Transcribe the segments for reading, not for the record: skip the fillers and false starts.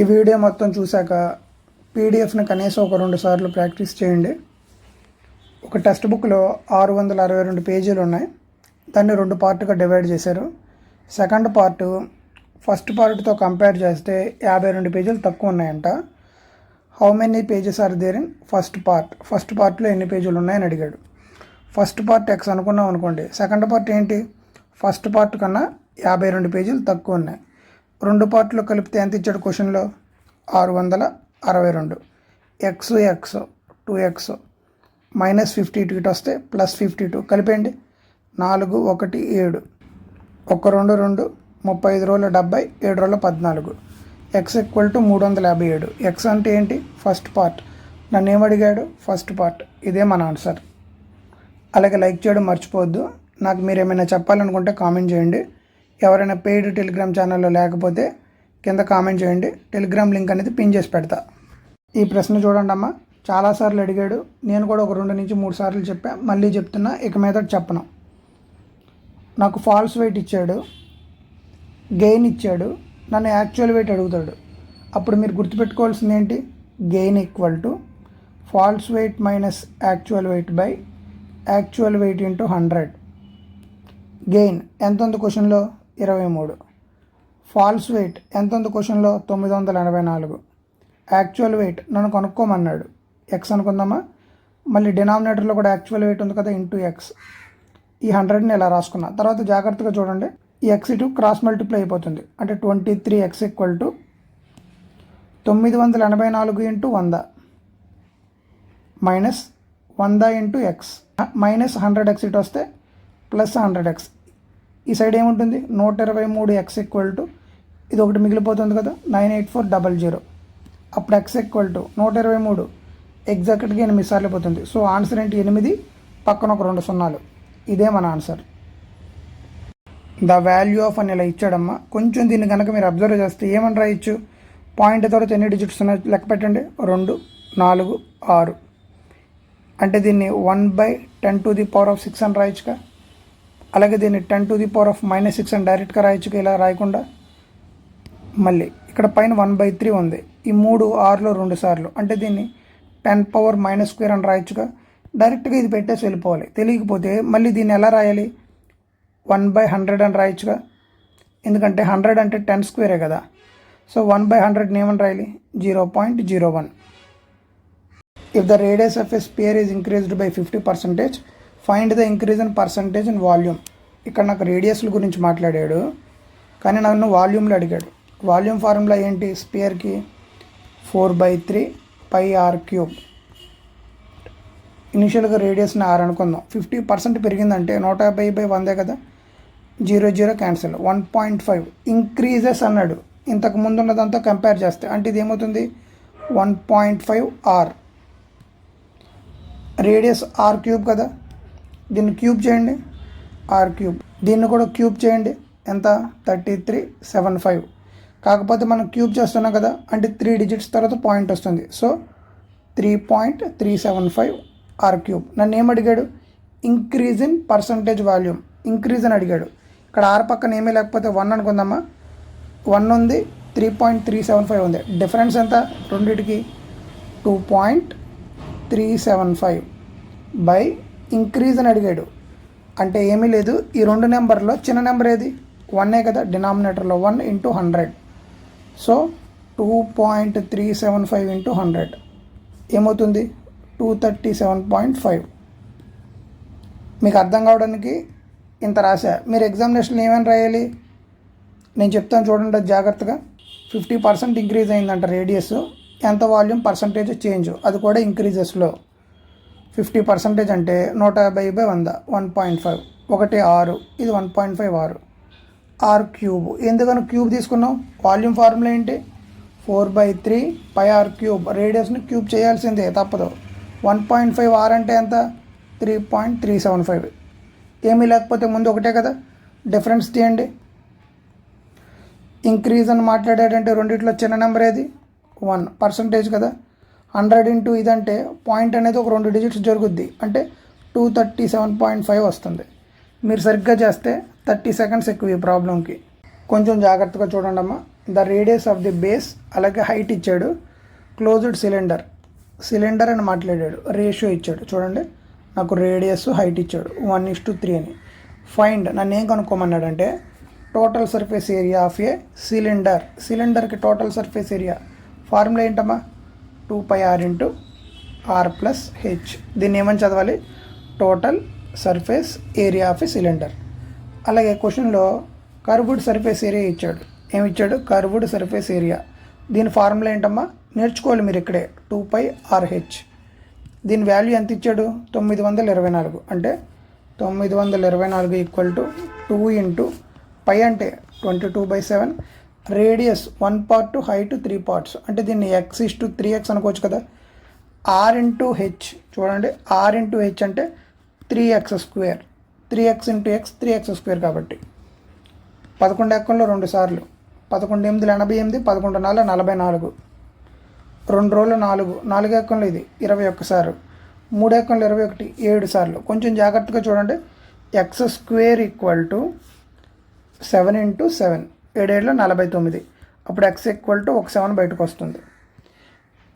ఈ వీడియో మొత్తం చూశాక పీడిఎఫ్ని కనీసం ఒక 2 సార్లు ప్రాక్టీస్ చేయండి. ఒక టెక్స్ట్ బుక్లో 662 పేజీలు ఉన్నాయి. దాన్ని 2 పార్ట్గా డివైడ్ చేశారు. సెకండ్ పార్ట్ ఫస్ట్ పార్ట్తో కంపేర్ చేస్తే 52 పేజీలు తక్కువ ఉన్నాయంట. How many pages are there in first పార్ట్లో ఎన్ని పేజీలు ఉన్నాయని అడిగాడు. ఫస్ట్ పార్ట్ ఎక్స్ అనుకున్నాం అనుకోండి, సెకండ్ పార్ట్ ఏంటి, ఫస్ట్ పార్ట్ కన్నా 52 పేజీలు తక్కువ ఉన్నాయి. 2 పార్ట్లు కలిపితే ఎంత ఇచ్చాడు క్వశ్చన్లో, 662. ఎక్స్ 2x -52 ఇటు వస్తే +52 కలిపేయండి. 4 1 7 1 2 2 35 రోజుల 70 7 రోజుల 14. x = 357. ఎక్స్ అంటే ఏంటి, ఫస్ట్ పార్ట్. నన్ను ఏమడిగాడు, ఫస్ట్ పార్ట్. ఇదే మన ఆన్సర్. అలాగే లైక్ చేయడం మర్చిపోవద్దు. నాకు మీరు ఏమైనా చెప్పాలనుకుంటే కామెంట్ చేయండి. ఎవరైనా పెయిడ్ టెలిగ్రామ్ ఛానల్లో లేకపోతే కింద కామెంట్ చేయండి. టెలిగ్రామ్ లింక్ అనేది పిన్ చేసి పెడతా. ఈ ప్రశ్న చూడండి అమ్మా, చాలాసార్లు అడిగాడు. నేను కూడా ఒక 2 నుంచి 3 సార్లు చెప్పా, మళ్ళీ చెప్తున్నా, ఇక మీద చెప్పను. నాకు ఫాల్స్ వెయిట్ ఇచ్చాడు, గెయిన్ ఇచ్చాడు, నన్ను యాక్చువల్ వెయిట్ అడుగుతాడు. అప్పుడు మీరు గుర్తుపెట్టుకోవాల్సింది ఏంటి, gain = false weight minus actual weight by actual weight into 100. Gain ఎంత ఉంది క్వశ్చన్లో, 23. ఫాల్స్ వెయిట్ ఎంత ఉంది క్వశ్చన్లో, 984. యాక్చువల్ వెయిట్ నన్ను కనుక్కోమన్నాడు, ఎక్స్ అనుకుందామా. మళ్ళీ డినామినేటర్లో కూడా యాక్చువల్ వెయిట్ ఉంది కదా, ఇంటూ ఎక్స్. ఈ 100ని ఇలా రాసుకున్నా. తర్వాత జాగ్రత్తగా చూడండి, ఈ ఎక్స్ ఇటు క్రాస్ మల్టిప్లై అయిపోతుంది. అంటే 23x = 984 into 100 minus 100 into X minus 100x ఇటు వస్తే ప్లస్ 100x. ఈ సైడ్ ఏముంటుంది, 123x = ఇది ఒకటి మిగిలిపోతుంది కదా, 98400. అప్పుడు x = 123 ఎగ్జాక్ట్గా 8 సార్లు అయిపోతుంది. సో ఆన్సర్ ఏంటి, 8, పక్కన ఒక 2 సున్నాలు. ఇదే మన ఆన్సర్. ద వాల్యూ ఆఫ్ అని ఇలా ఇచ్చాడమ్మా. కొంచెం దీన్ని కనుక మీరు అబ్జర్వ్ చేస్తే ఏమని రాయొచ్చు, పాయింట్ తర్వాత ఎన్ని డిజిట్స్ ఉన్నాయి లెక్క పెట్టండి, 2 4 6. అంటే దీన్ని 1/10⁶ అని రాయొచ్చుగా. అలాగే దీన్ని 10⁻⁻6 అని డైరెక్ట్గా రాయొచ్చుగా, ఇలా రాయకుండా. మళ్ళీ ఇక్కడ పైన 1/3 ఉంది. ఈ 3 6లో 2 సార్లు, అంటే దీన్ని 10⁻² అని రాయొచ్చుగా. డైరెక్ట్గా ఇది పెట్టేసి వెళ్ళిపోవాలి. తెలియకపోతే మళ్ళీ దీన్ని ఎలా రాయాలి, 1/100 అని రాయొచ్చుగా. ఎందుకంటే 100 అంటే 10² కదా. సో 1/100 ఏమని రాయాలి, 0.01. If the radius of a sphere is increased by 50%, find the increase in percentage in volume. ఇక్కడ నాకు రేడియస్ల గురించి మాట్లాడాడు, కానీ నన్ను వాల్యూమ్లో అడిగాడు. వాల్యూమ్ ఫార్ములా ఏంటి, స్పియర్కి 4/3 πr³. ఇనిషియల్గా రేడియస్ని r అనుకుందాం. 50% పెరిగిందంటే 150/100 కదా, 0 0 క్యాన్సిల్. 1.5 ఇంక్రీజెస్ అన్నాడు. ఇంతకు ముందు ఉన్నదంతా కంపేర్ చేస్తే అంటే ఇది ఏమవుతుంది, 1.5 r. రేడియస్ r³ కదా, దీన్ని క్యూబ్ చేయండి, r³. దీన్ని కూడా క్యూబ్ చేయండి, ఎంత, 3375. కాకపోతే మనం క్యూబ్ చేస్తున్నాం కదా, అంటే 3 డిజిట్స్ తర్వాత పాయింట్ వస్తుంది. So 3.375 r³. నన్ను ఏం అడిగాడు, increase in percentage volume. Increase అని అడిగాడు. ఇక్కడ r పక్కన ఏమీ లేకపోతే 1 అనుకుందామా. 1 ఉంది, 3.375 ఉంది. డిఫరెన్స్ ఎంత రెండింటికి, 2.375 బై ఇంక్రీజ్ అని అడిగాడు. అంటే ఏమీ లేదు, ఈ 2 నెంబర్లో చిన్న నెంబర్ ఏది, 1 కదా, డినామినేటర్లో 1 ఇంటూ 100. సో 2.375 ఇంటూ 100 ఏమవుతుంది, 237.5. మీకు అర్థం కావడానికి ఇంత రాశా. మీరు ఎగ్జామినేషన్లో ఏమైనా రాయాలి, నేను చెప్తాను చూడండి జాగ్రత్తగా. 50% ఇంక్రీజ్ అయిందంట రేడియస్, ఎంత వాల్యూమ్ పర్సంటేజ్ చేంజ్, అది కూడా ఇంక్రీజెస్లో. 50% అంటే 150/100 1.5, 1 6, ఇది 1.5 6. r³ ఎందుకని క్యూబ్ తీసుకున్నాం, వాల్యూమ్ ఫార్ములా ఏంటి, 4/3 πr³. రేడియస్ని క్యూబ్ చేయాల్సిందే, తప్పదు. 1.5 r అంటే ఎంత, 3.375. ఏమీ లేకపోతే ముందు ఒకటే కదా, డిఫరెన్స్ తీయండి. ఇంక్రీజ్ అని మాట్లాడాడంటే రెండిట్లో చిన్న నెంబర్ ఏది, 1% కదా. 100 ఇంటూ ఇదంటే పాయింట్ అనేది ఒక 2 డిజిట్స్ జరుగుద్ది, అంటే 237.5 వస్తుంది. మీరు సరిగ్గా చేస్తే 30 సెకండ్స్ ఎక్కువ ఈ ప్రాబ్లంకి. కొంచెం జాగ్రత్తగా చూడండి అమ్మా. The radius of the base, అలాగే హైట్ ఇచ్చాడు, క్లోజ్డ్ సిలిండర్ అని మాట్లాడాడు, రేషియో ఇచ్చాడు. చూడండి నాకు రేడియస్ హైట్ ఇచ్చాడు 1:3 అని. ఫైండ్, నన్ను ఏం కనుక్కోమన్నాడంటే total surface area of a సిలిండర్కి టోటల్ సర్ఫేస్ ఏరియా ఫార్ములా ఏంటమ్మా, 2πr into r plus H. దీన్ని ఏమని చదవాలి, total surface area of a cylinder. అలాగే క్వశ్చన్లో కర్వ్డ్ సర్ఫేస్ ఏరియా ఇచ్చాడు. ఏమి ఇచ్చాడు, కర్వ్డ్ సర్ఫేస్ ఏరియా. దీని ఫార్ములా ఏంటమ్మా, నేర్చుకోవాలి మీరు ఇక్కడే, 2πrh. దీని వాల్యూ ఎంత ఇచ్చాడు, 924. అంటే 924 ఈక్వల్ టు 2 ఇంటూ పై అంటే 22/7, రేడియస్ 1 పార్ట్, హైట్ 3 పార్ట్స్. అంటే దీన్ని x:3x అనుకోవచ్చు కదా. r ఇంటూ హెచ్, చూడండి r ఇంటూ హెచ్ అంటే 3x², 3x into x 3x² కాబట్టి 11 ఎక్కంలో 2 సార్లు, 11 8 88, 11 4 44, 2 రోజులు 4 ఎక్కంలో ఇది 21 సార్లు, 3 ఎక్కంలో 21 7 సార్లు. కొంచెం జాగ్రత్తగా చూడండి, x² ఈక్వల్ టు 7 ఇంటూ 7, 7 7 49. అప్పుడు x ఈక్వల్ టు 1 7 బయటకు వస్తుంది.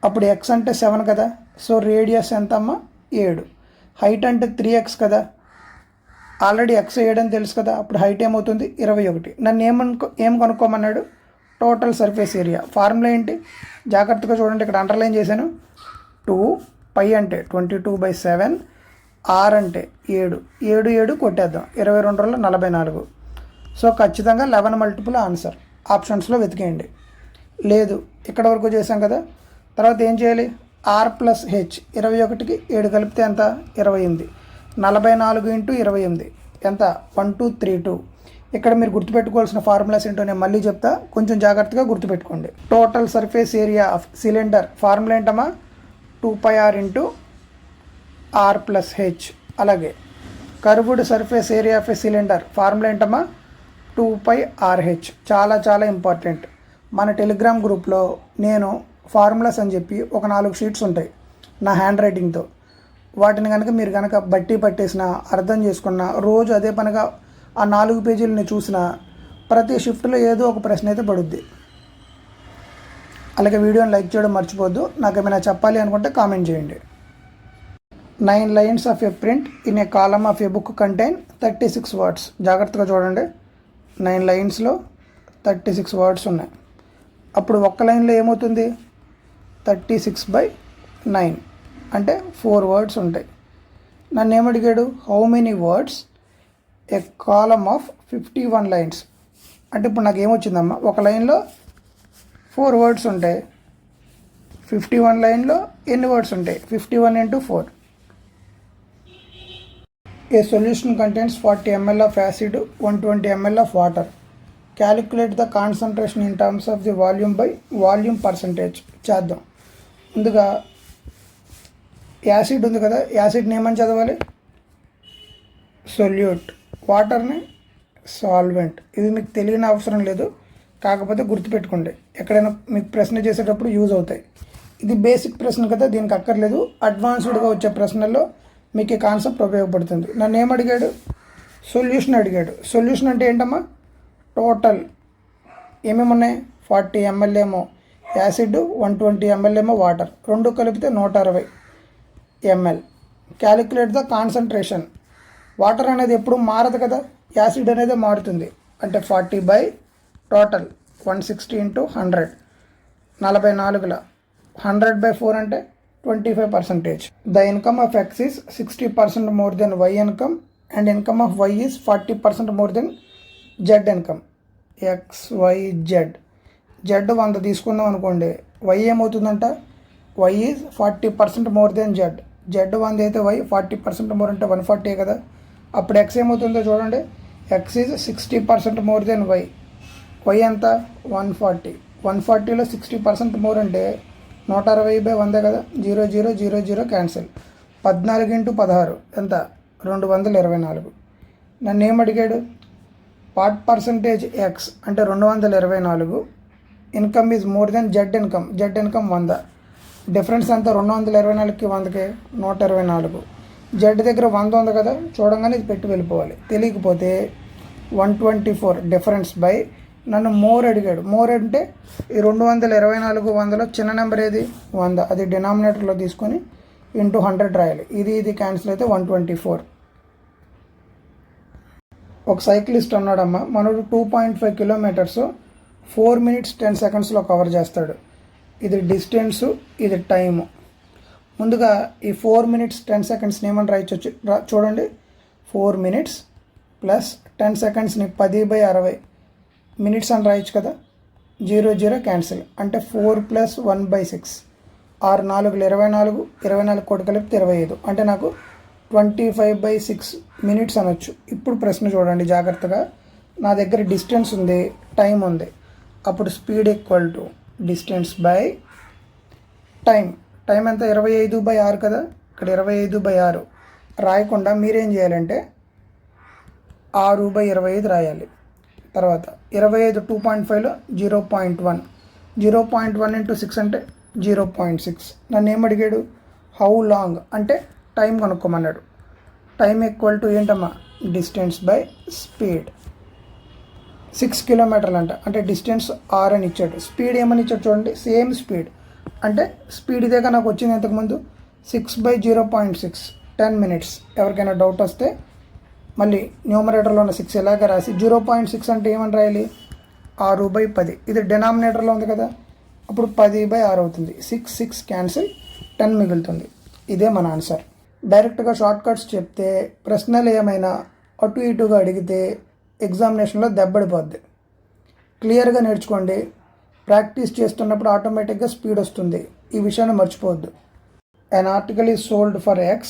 అప్పుడు x అంటే 7 కదా, సో రేడియస్ ఎంత అమ్మా 7, హైట్ అంటే 3x కదా, ఆల్రెడీ x 7 అని తెలుసు కదా, అప్పుడు హైట్ ఏమవుతుంది 21. నన్ను ఏం కనుక్కోమన్నాడు, టోటల్ సర్ఫేస్ ఏరియా. ఫార్ములా ఏంటి, జాగ్రత్తగా చూడండి, ఇక్కడ అండర్లైన్ చేశాను. 2π అంటే 22/7, r అంటే 7, 7 7 కొట్టేద్దాం, 22 రోజులు 44. సో ఖచ్చితంగా 11 మల్టిపుల్ ఆన్సర్. ఆప్షన్స్లో వెతికేయండి. లేదు ఇక్కడ వరకు చేసాం కదా, తర్వాత ఏం చేయాలి, r ప్లస్ హెచ్, 21కి 7 కలిపితే ఎంత 28, 44 ఇంటూ 28 ఎంత 1232. ఇక్కడ మీరు గుర్తుపెట్టుకోవాల్సిన ఫార్ములాస్ ఏంటో నేను మళ్ళీ చెప్తా, కొంచెం జాగ్రత్తగా గుర్తుపెట్టుకోండి. Total surface area of cylinder formula ఏంటమ్మా, 2πr into r plus H. అలాగే curved surface area of a cylinder formula ఏంటమ్మా, 2πrh. చాలా చాలా ఇంపార్టెంట్. మన టెలిగ్రామ్ గ్రూప్లో నేను ఫార్ములాస్ అని చెప్పి ఒక 4 షీట్స్ ఉంటాయి నా హ్యాండ్ రైటింగ్తో. వాటిని కనుక మీరు కనుక బట్టి పట్టేసిన, అర్థం చేసుకున్న, రోజు అదే పనిగా ఆ 4 పేజీలని చూసిన, ప్రతి షిఫ్ట్లో ఏదో ఒక ప్రశ్న అయితే పడుద్ది. అలాగే వీడియోని లైక్ చేయడం మర్చిపోద్దు. నాకు ఏమైనా చెప్పాలి అనుకుంటే కామెంట్ చేయండి. 9 lines of A print in a column of A book contain 36 words. జాగ్రత్తగా చూడండి, 9 linesలో 36 words ఉన్నాయి. అప్పుడు ఒక్క లైన్లో ఏమవుతుంది, 36/9 అంటే 4 words ఉంటాయి. నన్ను ఏమడిగాడు, how many words a column of 51 lines. అంటే ఇప్పుడు నాకు ఏమొచ్చిందమ్మా, ఒక లైన్లో 4 words ఉంటాయి, 51 లైన్లో ఎన్ని వర్డ్స్ ఉంటాయి, 51 into 4. A solution contains 40 ml of acid, 120 ml of water. Calculate the concentration in terms of the volume by volume percentage. చేద్దాం. ముందుగా యాసిడ్ ఉంది కదా, యాసిడ్ని ఏమని చదవాలి, సొల్యూట్. వాటర్ని సాల్వెంట్. ఇది మీకు తెలియని అవసరం లేదు, కాకపోతే గుర్తుపెట్టుకోండి, ఎక్కడైనా మీకు ప్రశ్న చేసేటప్పుడు యూజ్ అవుతాయి. ఇది బేసిక్ ప్రశ్న కదా, దీనికి అక్కర్లేదు. అడ్వాన్స్డ్గా వచ్చే ప్రశ్నల్లో మీకు ఈ కాన్సెప్ట్ ఉపయోగపడుతుంది. నన్ను ఏమడిగాడు, సొల్యూషన్ అడిగాడు. సొల్యూషన్ అంటే ఏంటమ్మా, టోటల్ ఏమేమి ఉన్నాయి, 40 ml ఏమో యాసిడ్, 120 ml ఏమో వాటర్, రెండు కలిపితే 160 ml. Calculate the concentration. Water అనేది ఎప్పుడు మారదు కదా, యాసిడ్ అనేది మారుతుంది. అంటే 40 బై టోటల్ 160 into 100, 44ల 100/4 అంటే 25%. The income of x is 60% more than y income and income of y is 40% more than z income. XYZ. Z 100 తీసుకుందాం అనుకోండి, y ఏమవుతుందంట, y is 40% more than z. Z 100 అయితే y 40% more అంటే 140 కదా. అప్పుడు x ఏమవుతుందో చూడండి, x is 60% more than y. y ఎంత 140. 140లో 60% more అంటే 160/100 కదా, 0 0 0 0 క్యాన్సిల్. 14 into 16 ఎంత 224. నన్ను ఏమడిగాడు, పార్ట్ పర్సంటేజ్ ఎక్స్ అంటే 224, income is more than Z income. Z income 100. Difference అంతా 224కి 100కి 124. జెడ్ దగ్గర 100 ఉంది కదా, చూడంగానే ఇది పెట్టి వెళ్ళిపోవాలి. తెలియకపోతే 124 డిఫరెన్స్ బై నన్ను మోర్ అడిగాడు. మోర్ అంటే ఈ 224 100లో చిన్న నెంబర్ ఏది 100, అది డినామినేటర్లో తీసుకొని ఇంటూ 100 రాయాలి. ఇది క్యాన్సిల్ అయితే 124. ఒక సైక్లిస్ట్ ఉన్నాడమ్మా, మనడు 2.5 కిలోమీటర్స్ 4 minutes 10 secondsలో కవర్ చేస్తాడు. ఇది డిస్టెన్సు, ఇది టైము. ముందుగా ఈ 4 minutes 10 secondsని ఏమని రాయొచ్చు చూడండి. 4 minutes ప్లస్ 10 secondsని 10/60 మినిట్స్ అని రాయొచ్చు కదా. 0 0 క్యాన్సిల్ అంటే 4 + 1/6. 6 4 24, 24 కోటి కలిపితే 25, అంటే నాకు 25/6 minutes అనొచ్చు. ఇప్పుడు ప్రశ్న చూడండి జాగ్రత్తగా. నా దగ్గర డిస్టెన్స్ ఉంది, టైం ఉంది. అప్పుడు speed equal to distance by time. Time ఎంత 25/6 కదా. ఇక్కడ 25/6 రాయకుండా మీరేం చేయాలంటే 6/25 రాయాలి. తర్వాత 25 2.5లో 0.1, 0.1 × 6 అంటే 0.6. నన్ను ఏం అడిగాడు, హౌ లాంగ్ అంటే టైం కనుక్కోమన్నాడు. టైం ఈక్వల్ టు ఏంటమ్మా, డిస్టెన్స్ బై స్పీడ్. 6 kilometers అంట, అంటే డిస్టెన్స్ 6 అని ఇచ్చాడు. స్పీడ్ ఏమని ఇచ్చాడు చూడండి, సేమ్ స్పీడ్. అంటే స్పీడ్ ఇదేగా నాకు వచ్చింది ఇంతకుముందు 6/0.6, 10 minutes. ఎవరికైనా డౌట్ వస్తే మళ్ళీ న్యూమరేటర్లో ఉన్న 6 ఇలాగ రాసి 0.6 అంటే ఏమని రాయాలి, 6/10. ఇది డినామినేటర్లో ఉంది కదా, అప్పుడు 10/6 అవుతుంది. 6 6 క్యాన్సిల్, 10 మిగులుతుంది. ఇదే మన ఆన్సర్. డైరెక్ట్గా షార్ట్ కట్స్ చెప్తే ప్రశ్నలు ఏమైనా అటు ఇటుగా అడిగితే ఎగ్జామినేషన్లో దెబ్బడిపోద్ది. క్లియర్గా నేర్చుకోండి. ప్రాక్టీస్ చేస్తున్నప్పుడు ఆటోమేటిక్గా స్పీడ్ వస్తుంది. ఈ విషయాన్ని మర్చిపోవద్దు. An article is sold for X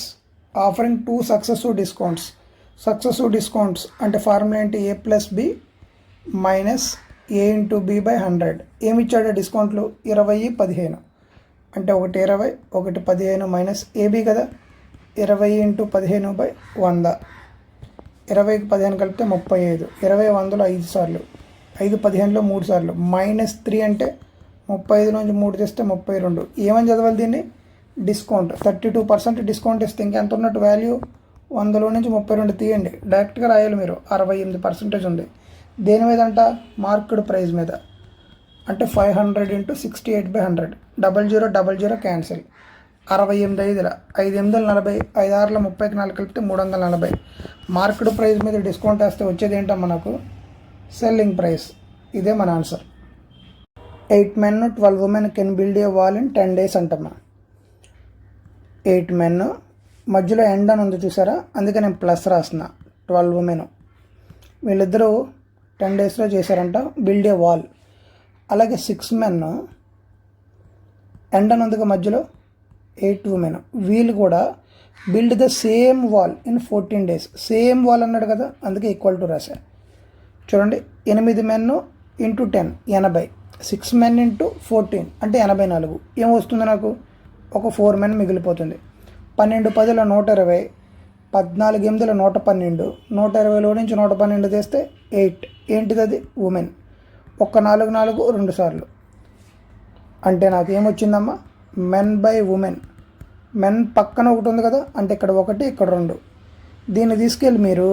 offering 2 successive discounts. Successive discounts అంటే ఫార్ములా ఏంటి, A + B minus A × B/100. ఏమి ఇచ్చాడు డిస్కౌంట్లు, 20 15, అంటే ఒకటి 20 ఒకటి 15 మైనస్ AB కదా, 20 × 15/100. 20కి 15 కలిపితే 35. 20 100లో 5 సార్లు, 5 15లో 3 సార్లు, -3 అంటే 35 నుంచి 3 తెస్తే 32. ఏమని చదవాలి దీన్ని, డిస్కౌంట్. 32% డిస్కౌంట్ ఇస్తే ఇంకెంత ఉన్నట్టు వాల్యూ, 100లో నుంచి 32 తీయండి. డైరెక్ట్గా రాయాలి మీరు. 68% ఉంది. దేని మీద అంట, మార్కెడ్ ప్రైస్ మీద. అంటే 500 × 68/100. 00 00 క్యాన్సిల్. 68 5 8 40, 5 6 30కి 4 కలిపితే 340. మార్కెట్ ప్రైస్ మీద డిస్కౌంట్ వేస్తే వచ్చేది ఏంటమ్మా నాకు, సెల్లింగ్ ప్రైస్. ఇదే మన answer. 8 men 12 women can build a wall in 10 days అంటమ్మా. 8 men మధ్యలో ఎండ్ అని ఉంది చూసారా, అందుకే నేను ప్లస్ రాసిన. 12 women వీళ్ళిద్దరూ 10 daysలో చేశారంట బిల్డ్ ఏ వాల్. అలాగే 6 men ఎండ్ అని ఉంది మధ్యలో, 8 women వీళ్ళు కూడా build the same wall in 14 days. Same wall అన్నాడు కదా, అందుకే ఈక్వల్ టు రాశా. చూడండి, 8 men × 10 80, 6 men × 14 అంటే 84. ఏం వస్తుంది నాకు, ఒక 4 men మిగిలిపోతుంది. 12 10లో 120, 14 8లో 112, 120లో నుంచి 112 తీస్తే 8. ఏంటిది అది, ఉమెన్. ఒక్క 4 4 2 సార్లు, అంటే నాకు ఏమొచ్చిందమ్మా, men/women. మెన్ పక్కన ఒకటి ఉంది కదా, అంటే ఇక్కడ 1 ఇక్కడ 2. దీన్ని తీసుకెళ్ళి మీరు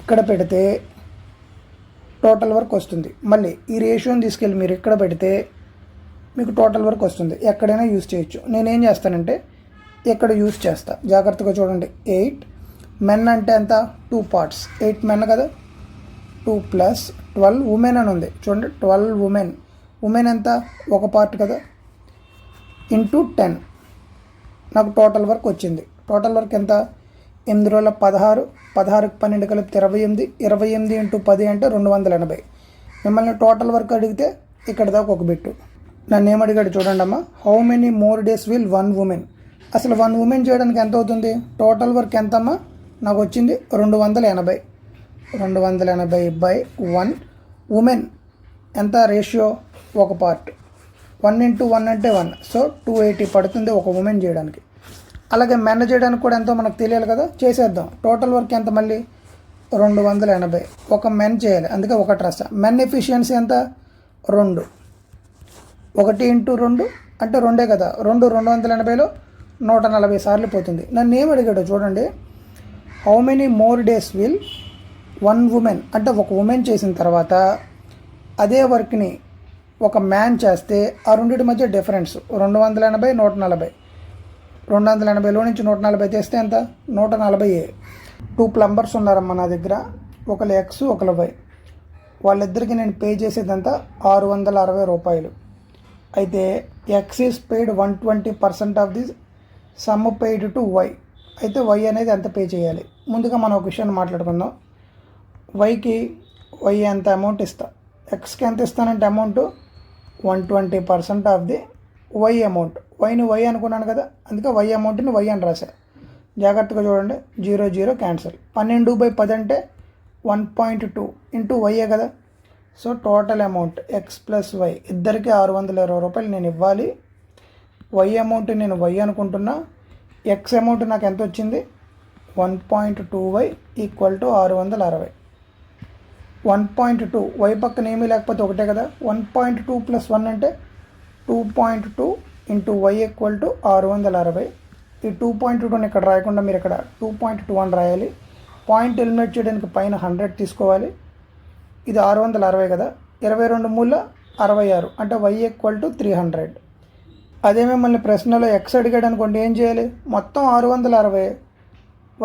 ఇక్కడ పెడితే టోటల్ వర్క్ వస్తుంది. మళ్ళీ ఈ రేషియోని తీసుకెళ్ళి మీరు ఇక్కడ పెడితే మీకు టోటల్ వర్క్ వస్తుంది. ఎక్కడైనా యూజ్ చేయొచ్చు. నేనేం చేస్తానంటే ఇక్కడ యూజ్ చేస్తా, జాగ్రత్తగా చూడండి. 8 men అంటే ఎంత, 2 parts. 8 men కదా, 2 + 12 women అని ఉంది చూడండి. 12 women, ఉమెన్ ఎంత, ఒక పార్ట్ కదా, ఇంటూ 10. నాకు టోటల్ వర్క్ వచ్చింది. టోటల్ వర్క్ ఎంత, 8 రోజుల 16, 16కి 12 కలిపితే 28, 28 × 10 అంటే 280. మిమ్మల్ని టోటల్ వర్క్ అడిగితే ఇక్కడ దాకా ఒక బిట్టు. నన్ను ఏమడిగాడు చూడండి అమ్మా, how many more days will 1 woman. అసలు 1 woman చేయడానికి ఎంత అవుతుంది, టోటల్ వర్క్ ఎంతమ్మా, నాకు వచ్చింది 280. 280/1 ఉమెన్ ఎంత, రేషియో ఒక పార్ట్. 1 × 1 అంటే 1, సో 280 పడుతుంది ఒక ఉమెన్ చేయడానికి. అలాగే మెన్ చేయడానికి కూడా ఎంతో మనకు తెలియాలి కదా, చేసేద్దాం. టోటల్ వర్క్ ఎంత, మళ్ళీ 280 ఒక మెన్ చేయాలి, అందుకే ఒకటి రాస్తా. మెన్ ఎఫిషియన్సీ ఎంత, 2. 1 × 2 అంటే 2 కదా, 280లో 140 సార్లు పోతుంది. నన్ను ఏం అడిగాడో చూడండి, how many more days will 1 woman అంటే ఒక ఉమెన్ చేసిన తర్వాత అదే వర్క్ని ఒక మ్యాన్ చేస్తే ఆ రెండింటి మధ్య డిఫరెన్స్ 280 140. 280లో నుంచి 140 తీస్తే ఎంత? 140. 2 ప్లంబర్స్ ఉన్నారమ్మా నా దగ్గర, ఒకరు ఎక్స్ ఒకరు వై. వాళ్ళిద్దరికి నేను పే చేసేదంతా 660 రూపాయలు. అయితే X is paid 120% of the sum paid to Y. అయితే వై అనేది ఎంత పే చేయాలి? ముందుగా మనం ఒక విషయాన్ని మాట్లాడుకుందాం. వై ఎంత అమౌంట్ ఇస్తా, ఎక్స్కి ఎంత ఇస్తానంటే amount 120% of the Y amount. వైని వై అనుకున్నాను కదా, అందుకే వై అమౌంట్ని వై అని రాశా. జాగ్రత్తగా చూడండి, 0 0 క్యాన్సిల్. 12/10 అంటే 1.2 ఇంటూ వైయే కదా. So total amount X plus Y ఇద్దరికి 620 రూపాయలు నేను ఇవ్వాలి. వై అమౌంట్ నేను వై అనుకుంటున్నా, ఎక్స్ అమౌంట్ నాకు ఎంత వచ్చింది? 1.2y equal to 660. 1.2 వై పక్కన ఏమీ లేకపోతే ఒకటే కదా. 1.2 + 1 అంటే 2.2 ఇంటూ వై ఈక్వల్ టు 660. ఈ 2.2ని ఇక్కడ రాయకుండా మీరు ఇక్కడ 2.2 అని రాయాలి. పాయింట్ ఎలిమినేట్ చేయడానికి పైన 100 తీసుకోవాలి. ఇది 660 కదా, 22 మూల 66 అంటే వై ఈక్వల్ టు 300. అదే మిమ్మల్ని ప్రశ్నలో ఎక్స్ అడిగాడు అనుకోండి, ఏం చేయాలి? మొత్తం 660,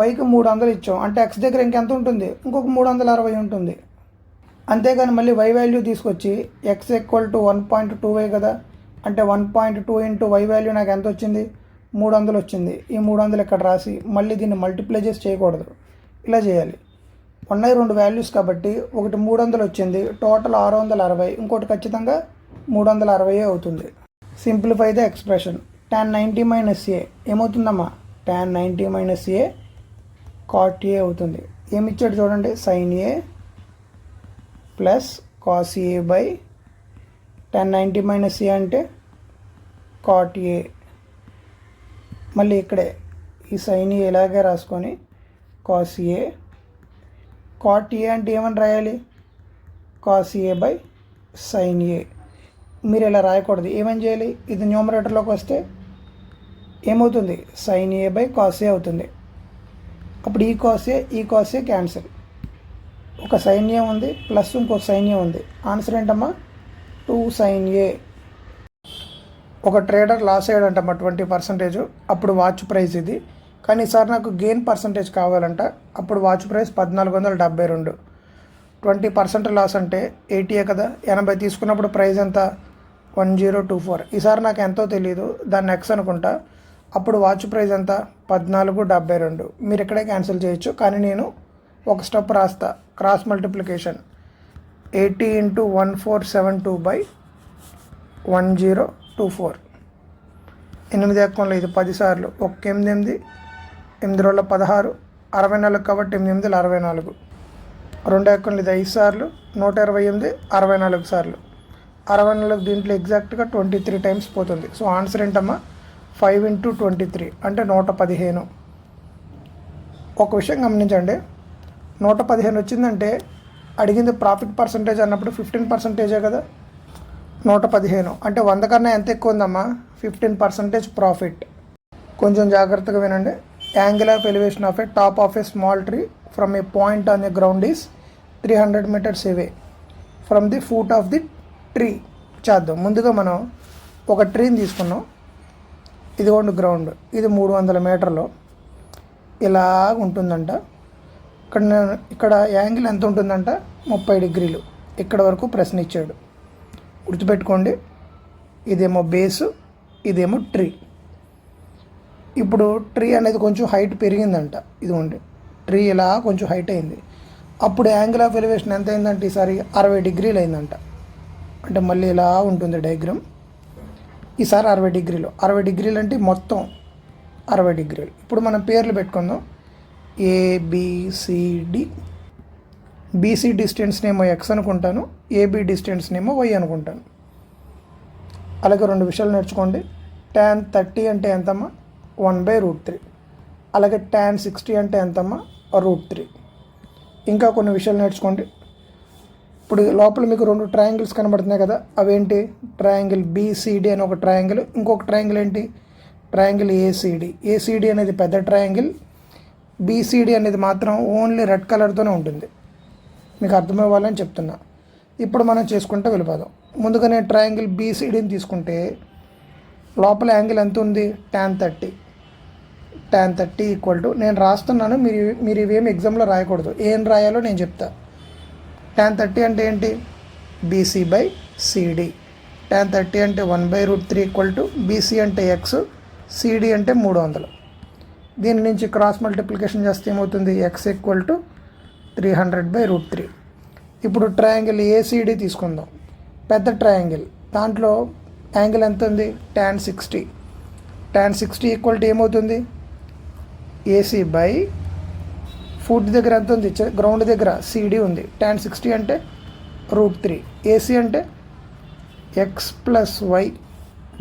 వైకి 300 ఇచ్చాం అంటే ఎక్స్ దగ్గర ఇంకెంత ఉంటుంది? ఇంకొక 360 ఉంటుంది. అంతేగాని మళ్ళీ వై వాల్యూ తీసుకొచ్చి ఎక్స్ ఈక్వల్ టు 1.2y కదా, అంటే 1.2 ఇంటూ వై వాల్యూ నాకు ఎంత వచ్చింది? 300 వచ్చింది. ఈ 300 ఇక్కడ రాసి మళ్ళీ దీన్ని మల్టిప్లై చేసి చేయకూడదు, ఇలా చేయాలి. ఉన్నాయి 2 వాల్యూస్ కాబట్టి ఒకటి 300 వచ్చింది, టోటల్ 660, ఇంకోటి ఖచ్చితంగా 360 అవుతుంది. Simplify the expression. tan 90 - a ఏమవుతుందమ్మా? tan 90 - a cot a అవుతుంది. ఏమిచ్చాడు చూడండి, sin a plus cos a by tan 90 - a అంటే cot a. మళ్ళీ ఇక్కడే ఈ sin a ఇలాగే రాసుకొని cos a. cot a అంటే ఏమని రాయాలి? cos a by sin a. మీరు ఇలా రాయకూడదు. ఏమని చేయాలి? ఇది న్యూమరేటర్లోకి వస్తే ఏమవుతుంది? sin a by cos a అవుతుంది. అప్పుడు ఈ cos a క్యాన్సిల్. ఒక sin a ఉంది ప్లస్ ఇంకో sin a ఉంది. ఆన్సర్ ఏంటమ్మా? 2 sin a. ఒక ట్రేడర్ లాస్ అయ్యాడంటమ్మా 20%. అప్పుడు వాచ్ ప్రైస్ ఇది. కానీ ఈసారి నాకు గెయిన్ పర్సంటేజ్ కావాలంట. అప్పుడు వాచ్ ప్రైస్ 1472. 20% లాస్ అంటే 80 కదా, 80 తీసుకున్నప్పుడు ప్రైస్ ఎంత? 1024. ఈసారి నాకు ఎంతో తెలియదు, దాన్ని ఎక్స్ అనుకుంటా. అప్పుడు వాచ్ ప్రైస్ ఎంత? 1472. మీరు ఇక్కడే క్యాన్సిల్ చేయొచ్చు, కానీ నేను ఒక స్టెప్ రాస్తా. Cross multiplication 80 × 1472/1024. 8 ఎక్కంలో ఇది 10 సార్లు. 1 8 8 రోజుల 16, 64 కాబట్టి 8 8 64. 2 ఎక్కంలో ఇది 5 సార్లు, 128 64 సార్లు. 64 దీంట్లో ఎగ్జాక్ట్గా 23 టైమ్స్ పోతుంది. సో ఆన్సర్ ఏంటమ్మా? 5 × 23 అంటే 115. ఒక విషయం గమనించండి, 115 వచ్చిందంటే అడిగింది ప్రాఫిట్ పర్సంటేజ్ అన్నప్పుడు 15% కదా. 115 అంటే 100 కన్నా ఎంత ఎక్కువ ఉందమ్మా? 15% ప్రాఫిట్. కొంచెం జాగ్రత్తగా వినండి. Angle of elevation of a top of a small tree from a point on the ground is 300 meters away from the foot of the tree. చేద్దాం. ముందుగా మనం ఒక ట్రీని తీసుకున్నాం, ఇదిగోండి గ్రౌండ్, ఇది 300 మీటర్లు ఇలా ఉంటుందంట. ఇక్కడ యాంగిల్ ఎంత ఉంటుందంట? 30 degrees. ఇక్కడ వరకు ప్రశ్న ఇచ్చాడు, గుర్తుపెట్టుకోండి. ఇదేమో బేసు, ఇదేమో ట్రీ. ఇప్పుడు ట్రీ అనేది కొంచెం హైట్ పెరిగిందంట, ఇదిగోండి ట్రీ ఇలా కొంచెం హైట్ అయింది. అప్పుడు యాంగిల్ ఆఫ్ ఎలివేషన్ ఎంత అయిందంటే ఈసారి 60 degrees అయిందంట. అంటే మళ్ళీ ఇలా ఉంటుంది డయాగ్రామ్. ఈసారి 60 degrees. 60 degrees అంటే మొత్తం 60 degrees. ఇప్పుడు మనం పేర్లు పెట్టుకుందాం. ఏబిసిడి. బీసీ డిస్టెన్స్ని ఏమో ఎక్స్ అనుకుంటాను, ఏబి డిస్టెన్స్ని ఏమో వై అనుకుంటాను. అలాగే 2 విషయాలు నేర్చుకోండి. tan 30 అంటే ఎంతమ్మా? 1/√3. అలాగే tan 60 అంటే ఎంతమ్మా? √3. ఇంకా కొన్ని విషయాలు నేర్చుకోండి. ఇప్పుడు లోపల మీకు 2 ట్రయాంగిల్స్ కనబడుతున్నాయి కదా, అవేంటి? ట్రయాంగిల్ బీసీడీ అని ఒక ట్రయాంగిల్, ఇంకొక ట్రయాంగిల్ ఏంటి? Triangle ACD. ఏసీడీ అనేది పెద్ద ట్రయాంగిల్, బీసీడీ అనేది మాత్రం ఓన్లీ రెడ్ కలర్తోనే ఉంటుంది. మీకు అర్థమవ్వాలని చెప్తున్నా. ఇప్పుడు మనం చేసుకుంటే వెళ్ళిపోదాం. ముందుగా నేను ట్రయాంగిల్ బీసీడీని తీసుకుంటే లోపల యాంగిల్ ఎంత ఉంది, tan 30. tan 30 ఈక్వల్ టు, నేను రాస్తున్నాను, మీరు ఇవేమి ఎగ్జామ్లో రాయకూడదు, ఏం రాయాలో నేను చెప్తా. tan 30 అంటే ఏంటి, బీసీ బై సిడి. tan 30 అంటే 1/√3 ఈక్వల్ టు బీసీ అంటే ఎక్స్, సిడి అంటే 300. దీని నుంచి క్రాస్ మల్టిప్లికేషన్ చేస్తే ఏమవుతుంది, ఎక్స్ ఈక్వల్ టు 300/√3. ఇప్పుడు ట్రయాంగిల్ ఏసీడీ తీసుకుందాం, పెద్ద ట్రయాంగిల్. దాంట్లో యాంగిల్ ఎంత ఉంది, tan 60. tan 60 ఈక్వల్ టు ఏమవుతుంది, ఏసీ బై ఫుట్ దగ్గర ఎంత ఉంది, గ్రౌండ్ దగ్గర సిడి ఉంది. tan 60 అంటే √3, ఏసీ అంటే ఎక్స్ ప్లస్ వై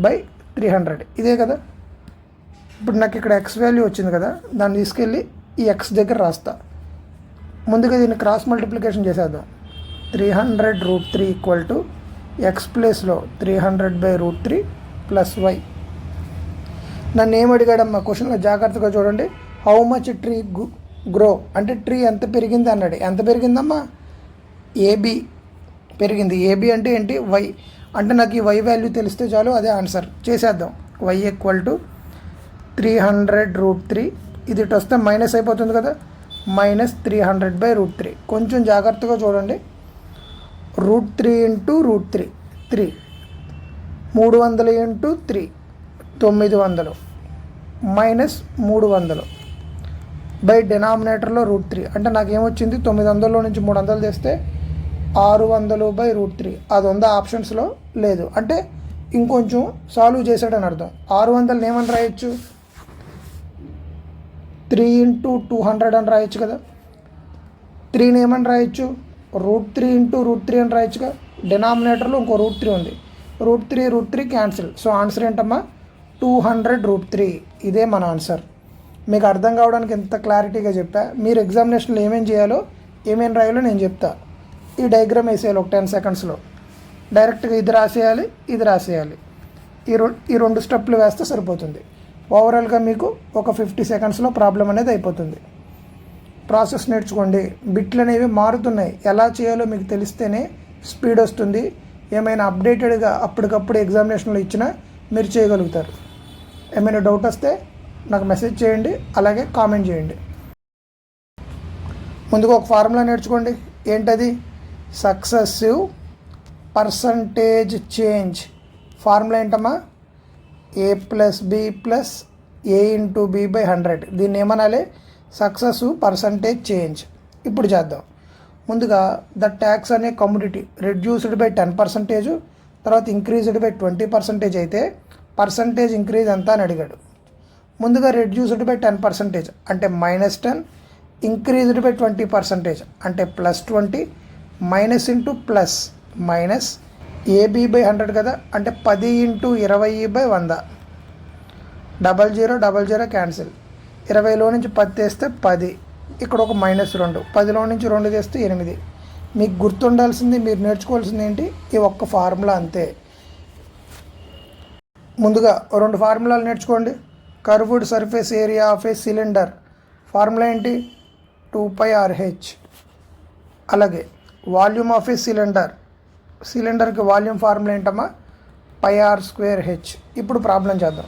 బై 300. ఇదే కదా. ఇప్పుడు నాకు ఇక్కడ ఎక్స్ వాల్యూ వచ్చింది కదా, దాన్ని తీసుకెళ్ళి ఈ ఎక్స్ దగ్గర రాస్తా. ముందుగా దీన్ని క్రాస్ మల్టిప్లికేషన్ చేసేద్దాం. 300√3 ఈక్వల్ టు ఎక్స్ ప్లేస్లో 300/√3 ప్లస్ వై. నన్ను ఏం అడిగాడమ్మా క్వశ్చన్లో, జాగ్రత్తగా చూడండి. హౌ మచ్ ట్రీ గ్రో అంటే ట్రీ ఎంత పెరిగింది అన్నాడు. ఎంత పెరిగిందమ్మా, ఏబి పెరిగింది. ఏబి అంటే ఏంటి, వై. అంటే నాకు ఈ వై వాల్యూ తెలిస్తే చాలు, అదే ఆన్సర్. చేసేద్దాం. వై ఈక్వల్ టు 300√3, ఇది ఇటు వస్తే మైనస్ అయిపోతుంది కదా, మైనస్ 300/√3. కొంచెం జాగ్రత్తగా చూడండి. √3 ఇంటూ √3 3, 300 ఇంటూ 3 900 మైనస్ 300 బై డినామినేటర్లో √3. అంటే నాకు ఏమొచ్చింది, 900లో నుంచి 300 తెస్తే 600/√3. అది ఉందా ఆప్షన్స్లో, లేదు. అంటే ఇంకొంచెం సాల్వ్ చేశాడని అర్థం. 600 ఏమని రాయొచ్చు, 3 ఇంటూ 200 అని రాయొచ్చు కదా. 3ని ఏమని రాయొచ్చు, √3 ఇంటూ √3 అని రాయొచ్చుగా. డినామినేటర్లో ఇంకో √3 ఉంది. √3 క్యాన్సిల్. సో ఆన్సర్ ఏంటమ్మా, 200√3. ఇదే మన ఆన్సర్. మీకు అర్థం కావడానికి ఎంత క్లారిటీగా చెప్పా. మీరు ఎగ్జామినేషన్లో ఏమేం చేయాలో, ఏమేం రాయాలో నేను చెప్తా. ఈ డయాగ్రామ్ వేసేయాలి ఒక 10 సెకండ్స్లో. డైరెక్ట్గా ఇది రాసేయాలి, ఇది రాసేయాలి. ఈ రెండు స్టెప్లు వేస్తే సరిపోతుంది. ఓవరాల్గా మీకు ఒక 50 సెకండ్స్లో ప్రాబ్లం అనేది అయిపోతుంది. ప్రాసెస్ నేర్చుకోండి. బిట్లు అనేవి మారుతున్నాయి, ఎలా చేయాలో మీకు తెలిస్తేనే స్పీడ్ వస్తుంది. ఏమైనా అప్డేటెడ్గా అప్పటికప్పుడు ఎగ్జామినేషన్లో ఇచ్చినా మీరు చేయగలుగుతారు. ఏమైనా డౌట్ వస్తే నాకు మెసేజ్ చేయండి, అలాగే కామెంట్ చేయండి. ముందుగా ఒక ఫార్ములా నేర్చుకోండి. ఏంటది, సక్సెసివ్ పర్సంటేజ్ చేంజ్. ఫార్ములా ఏంటమ్మా, a plus B plus A into B by 100. దీన్ని ఏమనాలి, సక్సెసివ్ పర్సంటేజ్ చేంజ్. ఇప్పుడు చేద్దాం. ముందుగా ద ట్యాక్స్ అనే కమ్యూడిటీ రెడ్యూస్డ్ బై 10%, తర్వాత ఇంక్రీజ్డ్ బై 20% అయితే పర్సంటేజ్ ఇంక్రీజ్ ఎంత అని అడిగాడు. ముందుగా రెడ్యూస్డ్ బై 10% అంటే -10, ఇంక్రీజ్డ్ బై 20% అంటే +20, minus into plus minus, AB by 100 కదా, అంటే 10 ఇంటూ 20/100. 00 క్యాన్సిల్. 20లో నుంచి 10 తీస్తే 10, ఇక్కడ ఒక -2, 10లో నుంచి 2 తీస్తే 8. మీకు గుర్తుండాల్సింది, మీరు నేర్చుకోవాల్సింది ఏంటి, ఈ ఒక్క ఫార్ములా అంతే. ముందుగా 2 ఫార్ములాలు నేర్చుకోండి. Curved surface area of a cylinder formula ఏంటి, 2πRH. అలాగే వాల్యూమ్ ఆఫ్ ఏ సిలిండర్కి వాల్యూమ్ ఫార్ములా ఏంటమ్మా, πr²h. ఇప్పుడు ప్రాబ్లం చేద్దాం.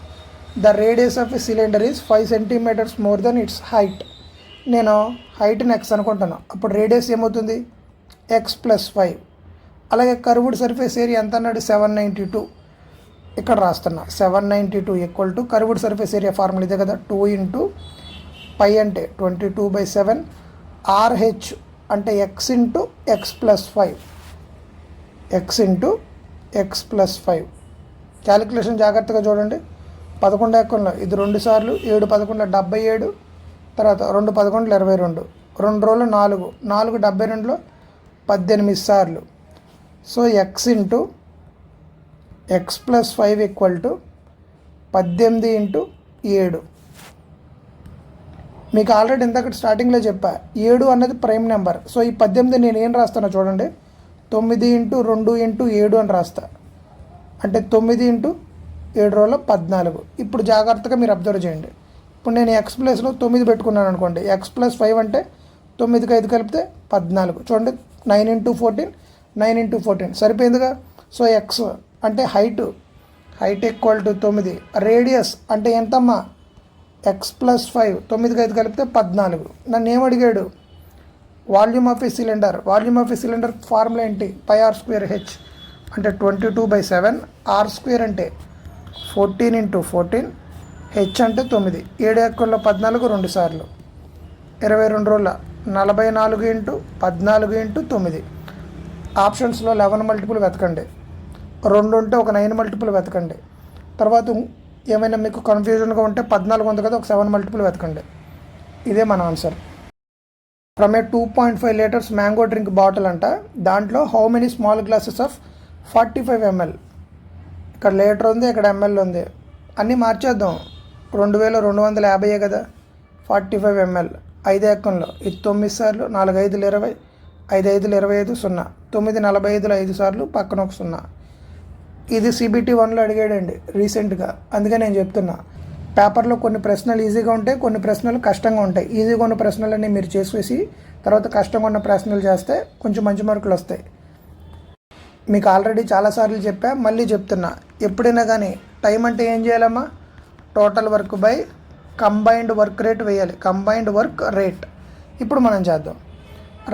The radius of a cylinder is 5 centimeters more than its height. నేను హైట్ని x అనుకుంటాను, అప్పుడు రేడియస్ ఏమవుతుంది, x+5. అలాగే కర్వ్డ్ సర్ఫేస్ ఏరియా ఎంత అన్నాడు, 792. ఇక్కడ రాస్తున్నా 792 equal to curved surface area formula ఇదే కదా, 2 ఇంటూ π అంటే 22/7, RH అంటే x into x+5, x into x+5. Calculation జాగ్రత్తగా చూడండి. 11 ఎక్కల్లో ఇది 2 సార్లు, 7 11 77, తర్వాత 2 11 22, 2 రోజులు 4 4 72లో 18 సార్లు. So x into x+5 equal to 18 into 7. మీకు ఆల్రెడీ ఇందాక స్టార్టింగ్లో చెప్పా, 7 అన్నది ప్రైమ్ నెంబర్. సో ఈ 18 నేను ఏం రాస్తానో చూడండి, 9 ఇంటూ 2 ఇంటూ 7 అని రాస్తా. అంటే 9 ఇంటూ 7 రోజుల్లో 14. ఇప్పుడు జాగ్రత్తగా మీరు అబ్జర్వ్ చేయండి. ఇప్పుడు నేను x ప్లేస్లో 9 పెట్టుకున్నాను అనుకోండి, x+5 అంటే 9కి 5 కలిపితే 14. చూడండి, 9 ఇంటూ 14 9 × 14 సరిపోయిందిగా. సో ఎక్స్ అంటే హైట్ ఈక్వల్ టు 9, రేడియస్ అంటే ఎంతమ్మా ఎక్స్ ప్లస్ 5, 9కి 5 కలిపితే 14. నన్ను ఏమడిగాడు, volume of a cylinder. Volume of a cylinder formula ఏంటి, πr² h అంటే 22/7, r² అంటే 14 × 14, h అంటే 9. 7 ఎక్కువలో 14 2 సార్లు 22 రోజుల 44 × 14 × 9. ఆప్షన్స్లో 11 మల్టిపుల్ వెతకండి, 2 ఉంటే ఒక 9 మల్టిపుల్ వెతకండి. తర్వాత ఏమైనా మీకు కన్ఫ్యూజన్గా ఉంటే 14 ఉంది కదా, ఒక 7 మల్టిపుల్ వెతకండి. ఇదే మన answer. From A 2.5 litres mango drink bottle అంట, దాంట్లో how many small glasses of 45 ml. ఇక్కడ లీటర్ ఉంది, ఇక్కడ ml ఉంది, అన్నీ మార్చేద్దాం. 2250 కదా, 45 ml 5 ఎక్కంలో ఇది 9 సార్లు, 4 5లు 20, 5 5లు 25, 0 9 45లు 5 సార్లు, పక్కన ఒక 0. ఇది CBT 1లో అడిగాడండి రీసెంట్గా, అందుకే నేను చెప్తున్నా. పేపర్లో కొన్ని ప్రశ్నలు ఈజీగా ఉంటాయి, కొన్ని ప్రశ్నలు కష్టంగా ఉంటాయి. ఈజీగా ఉన్న ప్రశ్నలన్నీ మీరు చేసేసి తర్వాత కష్టంగా ఉన్న ప్రశ్నలు చేస్తే కొంచెం మంచి మార్కులు వస్తాయి. మీకు ఆల్రెడీ చాలాసార్లు చెప్పా, మళ్ళీ చెప్తున్నా. ఎప్పుడైనా కానీ టైం అంటే ఏం చేయాలమ్మా, total work by combined work rate వేయాలి, కంబైన్డ్ వర్క్ రేట్. ఇప్పుడు మనం చేద్దాం.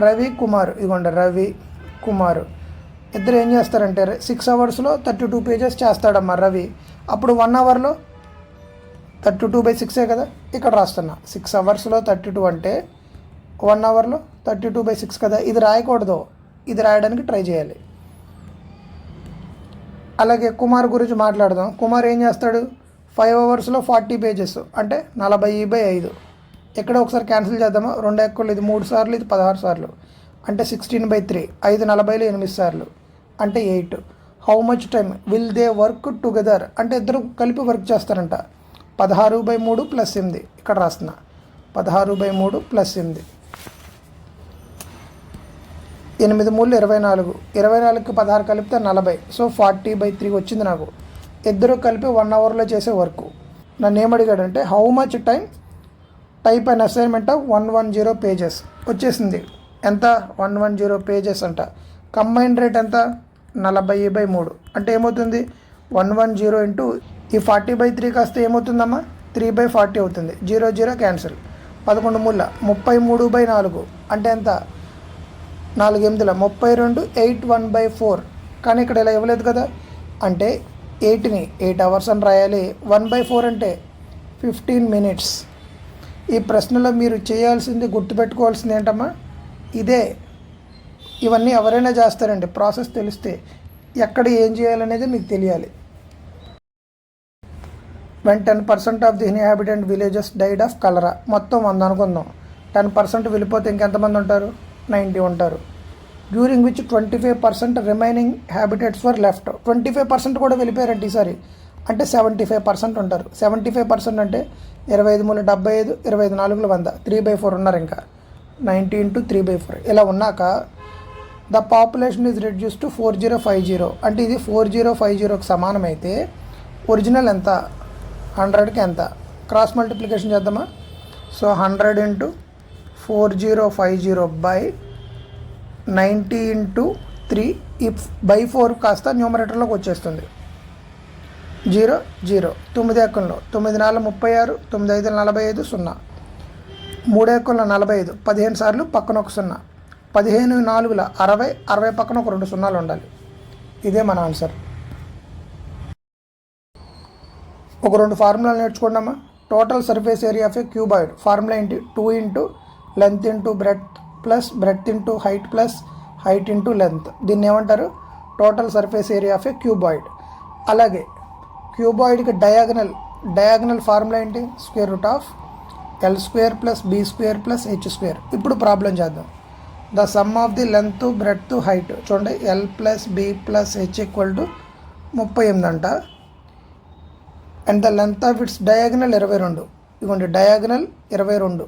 రవి కుమార్, ఇదిగోండి రవి కుమార్ ఇద్దరు ఏం చేస్తారంటే 6 అవర్స్లో 32 పేజెస్ చేస్తాడమ్మా రవి. అప్పుడు 1 అవర్లో 32/6 కదా, ఇక్కడ రాస్తున్నా. 6 అవర్స్లో 32 అంటే 1 అవర్లో 32/6 కదా. ఇది రాయకూడదు, ఇది రాయడానికి ట్రై చేయాలి. అలాగే కుమార్ గురించి మాట్లాడదాం. కుమార్ ఏం చేస్తాడు, 5 అవర్స్లో 40 పేజెస్ అంటే 40/5. ఇక్కడ ఒకసారి క్యాన్సిల్ చేద్దామా, 2 ఎక్కువలు ఇది 3 సార్లు, ఇది 16 సార్లు అంటే 16/3, 5 40లో 8 సార్లు అంటే 8. How much time will they work together అంటే ఇద్దరు కలిపి వర్క్ చేస్తారంట. 16/3 + 8, ఇక్కడ రాస్తున్నా 16/3 + 8, 8 3 24, 24కి 16 కలిపితే 40. సో 40/3 వచ్చింది నాకు. ఇద్దరు కలిపి 1 అవర్లో చేసే వర్క్. నన్ను ఏమడిగాడంటే how much time type and assignment of 110 pages వచ్చేసింది. ఎంత, 110 పేజెస్ అంట. కంబైన్డ్ రేట్ ఎంత, 40/3 అంటే ఏమవుతుంది, 110 ఇంటూ ఈ 40/3 కాస్తే ఏమవుతుందమ్మా, 3/40 అవుతుంది. 0 0 క్యాన్సిల్, 11 మూల 33/4 అంటే ఎంత, 4 8ల 32, 8 1/4. కానీ ఇక్కడ ఇలా ఇవ్వలేదు కదా, అంటే 8ని 8 అవర్స్ అని రాయాలి. 1/4 అంటే 15 మినిట్స్. ఈ ప్రశ్నలో మీరు చేయాల్సింది, గుర్తుపెట్టుకోవాల్సింది ఏంటమ్మా, ఇదే. ఇవన్నీ ఎవరైనా చేస్తారండి, ప్రాసెస్ తెలిస్తే. ఎక్కడ ఏం చేయాలనేది మీకు తెలియాలి. when 10% of the inhabitant villages died of cholera, మొత్తం 100 అనుకుందాం. 10% వెళ్ళిపోతే ఇంకెంతమంది ఉంటారు, 90 ఉంటారు. During which 25% remaining habitats for left. 25% కూడా వెళ్ళిపోయారంటే ఈసారి, అంటే 75% ఉంటారు. 75% అంటే 25 మూల 75, 25 4 100, 3/4 ఉన్నారు. ఇంకా 90 × 3/4 ఇలా ఉన్నాక the population is reduce to 4050 అంటే ఇది 4050కి సమానమైతే ఒరిజినల్ ఎంత, 100కి ఎంత, క్రాస్ మల్టిప్లికేషన్ చేద్దామా. సో 100 × 4050 90 × 3, ఈ /4 కాస్త న్యూమరేటర్లోకి వచ్చేస్తుంది. 0 0, 9 ఎక్కంలో 9 4 36, 9 5 45, 0 3 ఎక్కంలో 45, 15 సార్లు పక్కన ఒక 0, 15 4 60, 60 పక్కన ఒక 2 సున్నాలు ఉండాలి. ఇదే మన ఆన్సర్. ఒక 2 ఫార్ములాలు నేర్చుకున్నామా. Total surface area of a cuboid formula ఏంటి, 2 × length × breadth plus breadth × height plus height × length. దీన్ని ఏమంటారు, total surface area of a cuboid. అలాగే క్యూబాయిడ్కి డయాగనల్ ఫార్ములా ఏంటి, √L² + B² + H². ఇప్పుడు ప్రాబ్లం చేద్దాం. The sum of the length breadth height చూడండి, L + B + H = 38 అంట. And the length of it's diagonal 22. ఇదిగోండి డయాగనల్ 22.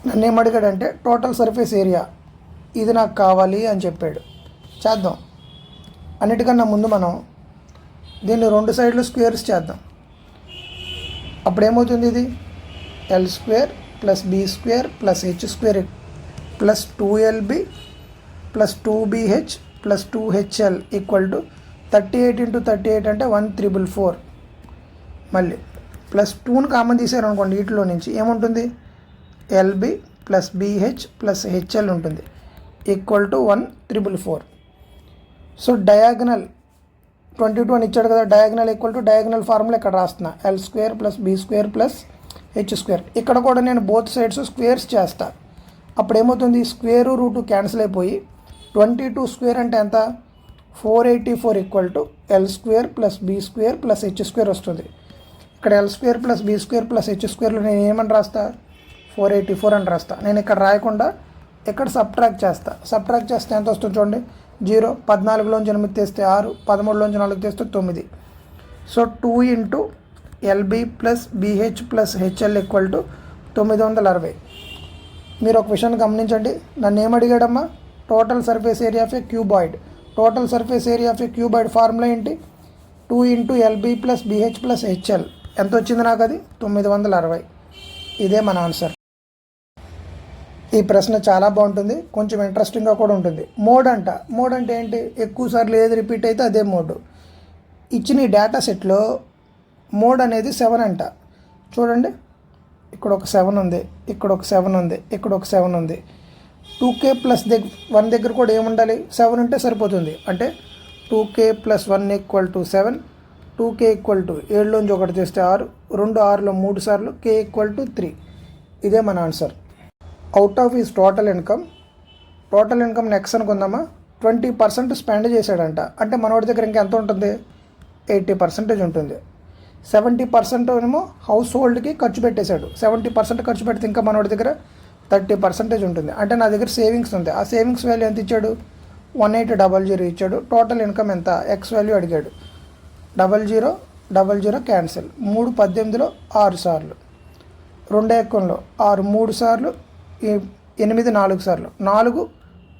నన్ను ఏమడిగాడంటే టోటల్ సర్ఫేస్ ఏరియా ఇది నాకు కావాలి అని చెప్పాడు. చేద్దాం. అన్నిటికన్నా ముందు మనం దీన్ని 2 సైడ్లు స్క్వేర్స్ చేద్దాం. అప్పుడు ఏమవుతుంది, ఇది L² + B² + H² + 2LB plus 2BH plus 2HL equal to 38 into 38 అంటే 1444. మళ్ళీ ప్లస్ 2ని కామన్ తీసారు అనుకోండి, వీటిలో నుంచి ఏముంటుంది, LB plus BH plus HL ఉంటుంది ఈక్వల్ టు 1444. సో డయాగనల్ 22 అని ఇచ్చాడు కదా, diagonal equal to diagonal formula ఇక్కడ రాస్తున్నా, L² plus B² plus H². ఇక్కడ కూడా నేను బోత్ సైడ్స్ స్క్వేర్స్ చేస్తా. అప్పుడు ఏమవుతుంది, స్క్వేర్ రూట్ క్యాన్సిల్ అయిపోయి 22² అంటే ఎంత, 484 equal to L² plus B² plus H² వస్తుంది. ఇక్కడ L² ప్లస్ B² ప్లస్ H²లో నేను ఏమని రాస్తా, 484 అని రాస్తా. నేను ఇక్కడ రాయకుండా ఇక్కడ సబ్ట్రాక్ట్ చేస్తే ఎంత వస్తుంది చూడండి, 0. 14లోంచి 8 తీస్తే 6, 13లోంచి 4 తీస్తే 9. So 2 into LB plus BH plus HL equal to 960. మీరు ఒక విషయాన్ని గమనించండి, నన్ను ఏమడిగాడమ్మా, total surface area of a cuboid. Total surface area of a cuboid formula ఏంటి, 2 into LB plus BH plus HL. ఎంత వచ్చింది నాకు, అది 960. ఇదే మన ఆన్సర్. ఈ ప్రశ్న చాలా బాగుంటుంది, కొంచెం ఇంట్రెస్టింగ్గా కూడా ఉంటుంది. మోడ్ అంటే ఏంటి, ఎక్కువ సార్లు ఏది రిపీట్ అయితే అదే మోడ్. ఇచ్చిన ఈ డేటా సెట్లో మోడ్ అనేది 7 అంట. చూడండి, ఇక్కడ ఒక 7 ఉంది, ఇక్కడ ఒక 7 ఉంది, ఇక్కడ ఒక 7 ఉంది. 2K ప్లస్ 1 దగ్గర కూడా ఏముండాలి, 7 ఉంటే సరిపోతుంది. అంటే 2K plus 1 equal to 7, 2K equal to 7లోంచి 1 తీస్తే 6, 2 6లో 3 సార్లు, K ఈక్వల్ టు 3. ఇదే మన answer. Out of is total income next అనుకుందామా, 20% స్పెండ్ చేశాడంట. అంటే మనోడి దగ్గర ఇంకా ఎంత ఉంటుంది, 80% ఉంటుంది. 70% ఏమో హౌస్ హోల్డ్కి ఖర్చు పెట్టేశాడు. 70% ఖర్చు పెడితే ఇంకా మనోడి దగ్గర 30% ఉంటుంది. అంటే నా దగ్గర సేవింగ్స్ ఉంది. ఆ సేవింగ్స్ వాల్యూ ఎంత ఇచ్చాడు, 1800 ఇచ్చాడు. టోటల్ ఇన్కమ్ ఎంత, ఎక్స్ వాల్యూ అడిగాడు. 00 క్యాన్సిల్. 3 18లో 6 సార్లు, 2 ఎక్కంలో 6 3 సార్లు, 8 4 సార్లు, 4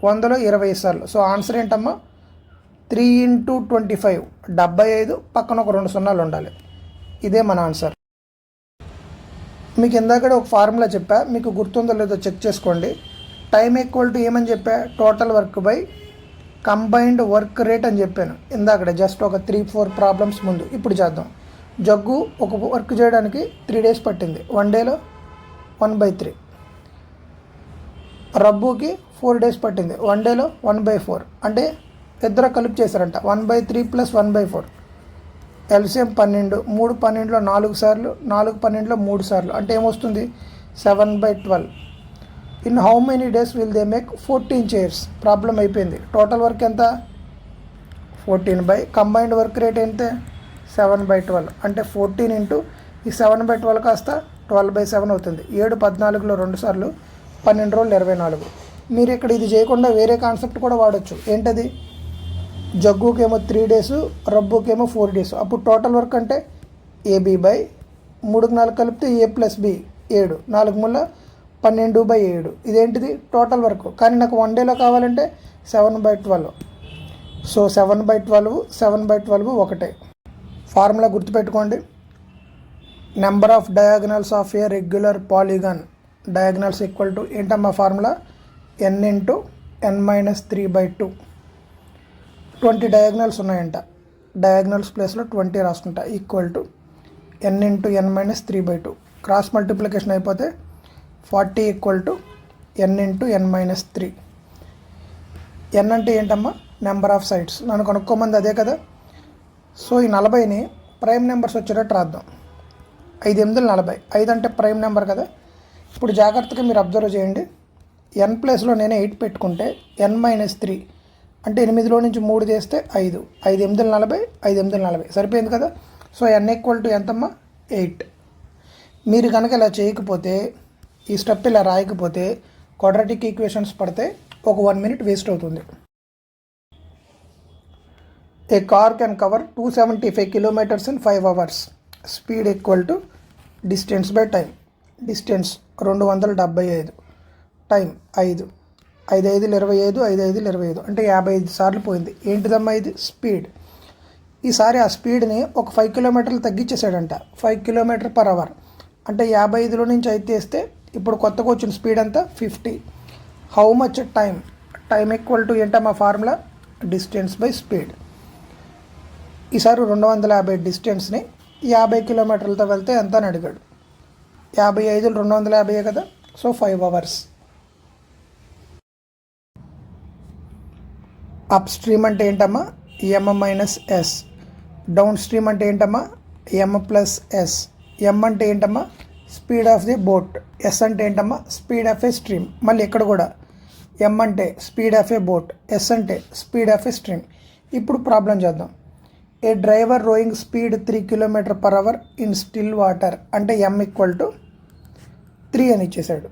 100లో 20 సార్లు. సో ఆన్సర్ ఏంటమ్మా, 3 ఇంటూ 25 75, పక్కన ఒక 2 సున్నాలు ఉండాలి. ఇదే మన ఆన్సర్. మీకు ఇందాక ఒక ఫార్ములా చెప్పా, మీకు గుర్తుందో లేదో చెక్ చేసుకోండి. టైం ఈక్వల్ టు ఏమని చెప్పా, total work by combined work rate అని చెప్పాను ఇందాక, జస్ట్ ఒక 3-4 ప్రాబ్లమ్స్ ముందు. ఇప్పుడు చేద్దాం. జగ్గు ఒక వర్క్ చేయడానికి 3 days పట్టింది, 1 dayలో 1/3. రబ్బుకి 4 days పట్టింది, 1 dayలో 1/4. అంటే ఇద్దరు కలిపి చేశారంట, 1/3 ప్లస్ 1/4. ఎల్సిఎం 12, 3 12లో 4 సార్లు, 4 12లో 3 సార్లు. అంటే ఏమొస్తుంది, 7/12. In how many days will they make 14 chairs. Problem అయిపోయింది. టోటల్ వర్క్ ఎంత, 14 కంబైన్డ్ వర్క్ రేట్ ఎంత, 7/12. అంటే 14 ఇంటూ ఈ 7/12 కాస్త 12/7 అవుతుంది. 7 14లో 2 సార్లు, 12 రోజులు 24. మీరు ఇక్కడ ఇది చేయకుండా వేరే కాన్సెప్ట్ కూడా వాడచ్చు. ఏంటది, జగ్గుకేమో 3 days, రబ్బుకేమో 4 days. అప్పుడు టోటల్ వర్క్ అంటే AB బై 3కి 4 కలిపితే A ప్లస్ B 7, 4 ముళ్ళ 12/7. ఇదేంటిది, టోటల్ వర్క్. కానీ నాకు 1 dayలో కావాలంటే 7/12. సో 7/12 ఒకటే. ఫార్ములా గుర్తుపెట్టుకోండి, number of diagonals of a regular polygon. Diagonals equal to ఏంటమ్మా formula, n into n-3/2. 20 diagonals ఉన్నాయంట, డయాగనల్స్ ప్లేస్లో 20 రాసుకుంటా, equal to n into n-3/2. Cross multiplication అయిపోతే 40 equal to n into n-3. n అంటే ఏంటమ్మా, number of sides. నన్ను కనుక్కోమంది అదే కదా. సో ఈ 40ని ప్రైమ్ నెంబర్స్ వచ్చేటట్టు రాద్దాం. 5 8 40, 5 అంటే ప్రైమ్ నెంబర్ కదా. ఇప్పుడు జాగ్రత్తగా మీరు అబ్జర్వ్ చేయండి, n ప్లేస్లో నేను 8 పెట్టుకుంటే n-3 అంటే 8లో నుంచి 3 చేస్తే 5, 5 8 40, 5 8 40 సరిపోయింది కదా. సో n ఈక్వల్ టు ఎంతమ్మా, 8. మీరు కనుక ఇలా చేయకపోతే, ఈ స్టెప్ ఇలా రాయకపోతే క్వాడ్రాటిక్ ఈక్వేషన్స్ పడితే ఒక 1 minute వేస్ట్ అవుతుంది. A car can cover 275 kilometers in 5 hours. Speed equal to distance by time. Distance 275, time 5, 5 5 25, 5 5 25 అంటే 55 సార్లు పోయింది. ఏంటిదమ్మా ఇది, స్పీడ్. ఈసారి ఆ స్పీడ్ని ఒక 5 kilometers తగ్గించేసాడంట, 5 km/h. అంటే 55లో నుంచి 5 తీస్తే ఇప్పుడు కొత్తగా వచ్చిన స్పీడ్ అంతా 50. How much time time equal to ఏంటమ్మా ఫార్ములా డిస్టెన్స్ బై స్పీడ్. ఈసారి 250 డిస్టెన్స్ని 50 కిలోమీటర్లతో వెళ్తే ఎంత అని అడిగాడు. 55 250 కదా, సో 5 అవర్స్. అప్ స్ట్రీమ్ అంటే ఏంటమ్మా M minus S, downstream అంటే ఏంటమ్మా ఎమ్ ప్లస్ ఎస్. ఎమ్ అంటే ఏంటమ్మా speed of the boat, S అంటే ఏంటమ్మా స్పీడ్ ఆఫ్ ఏ స్ట్రీమ్. మళ్ళీ ఇక్కడ కూడా ఎమ్ అంటే speed of a boat, S అంటే స్పీడ్ ఆఫ్ ఏ స్ట్రీమ్. ఇప్పుడు ప్రాబ్లం చేద్దాం. A driver rowing speed 3 km/h in still water అంటే ఎమ్ ఈక్వల్ టు 3 అని ఇచ్చేసాడు.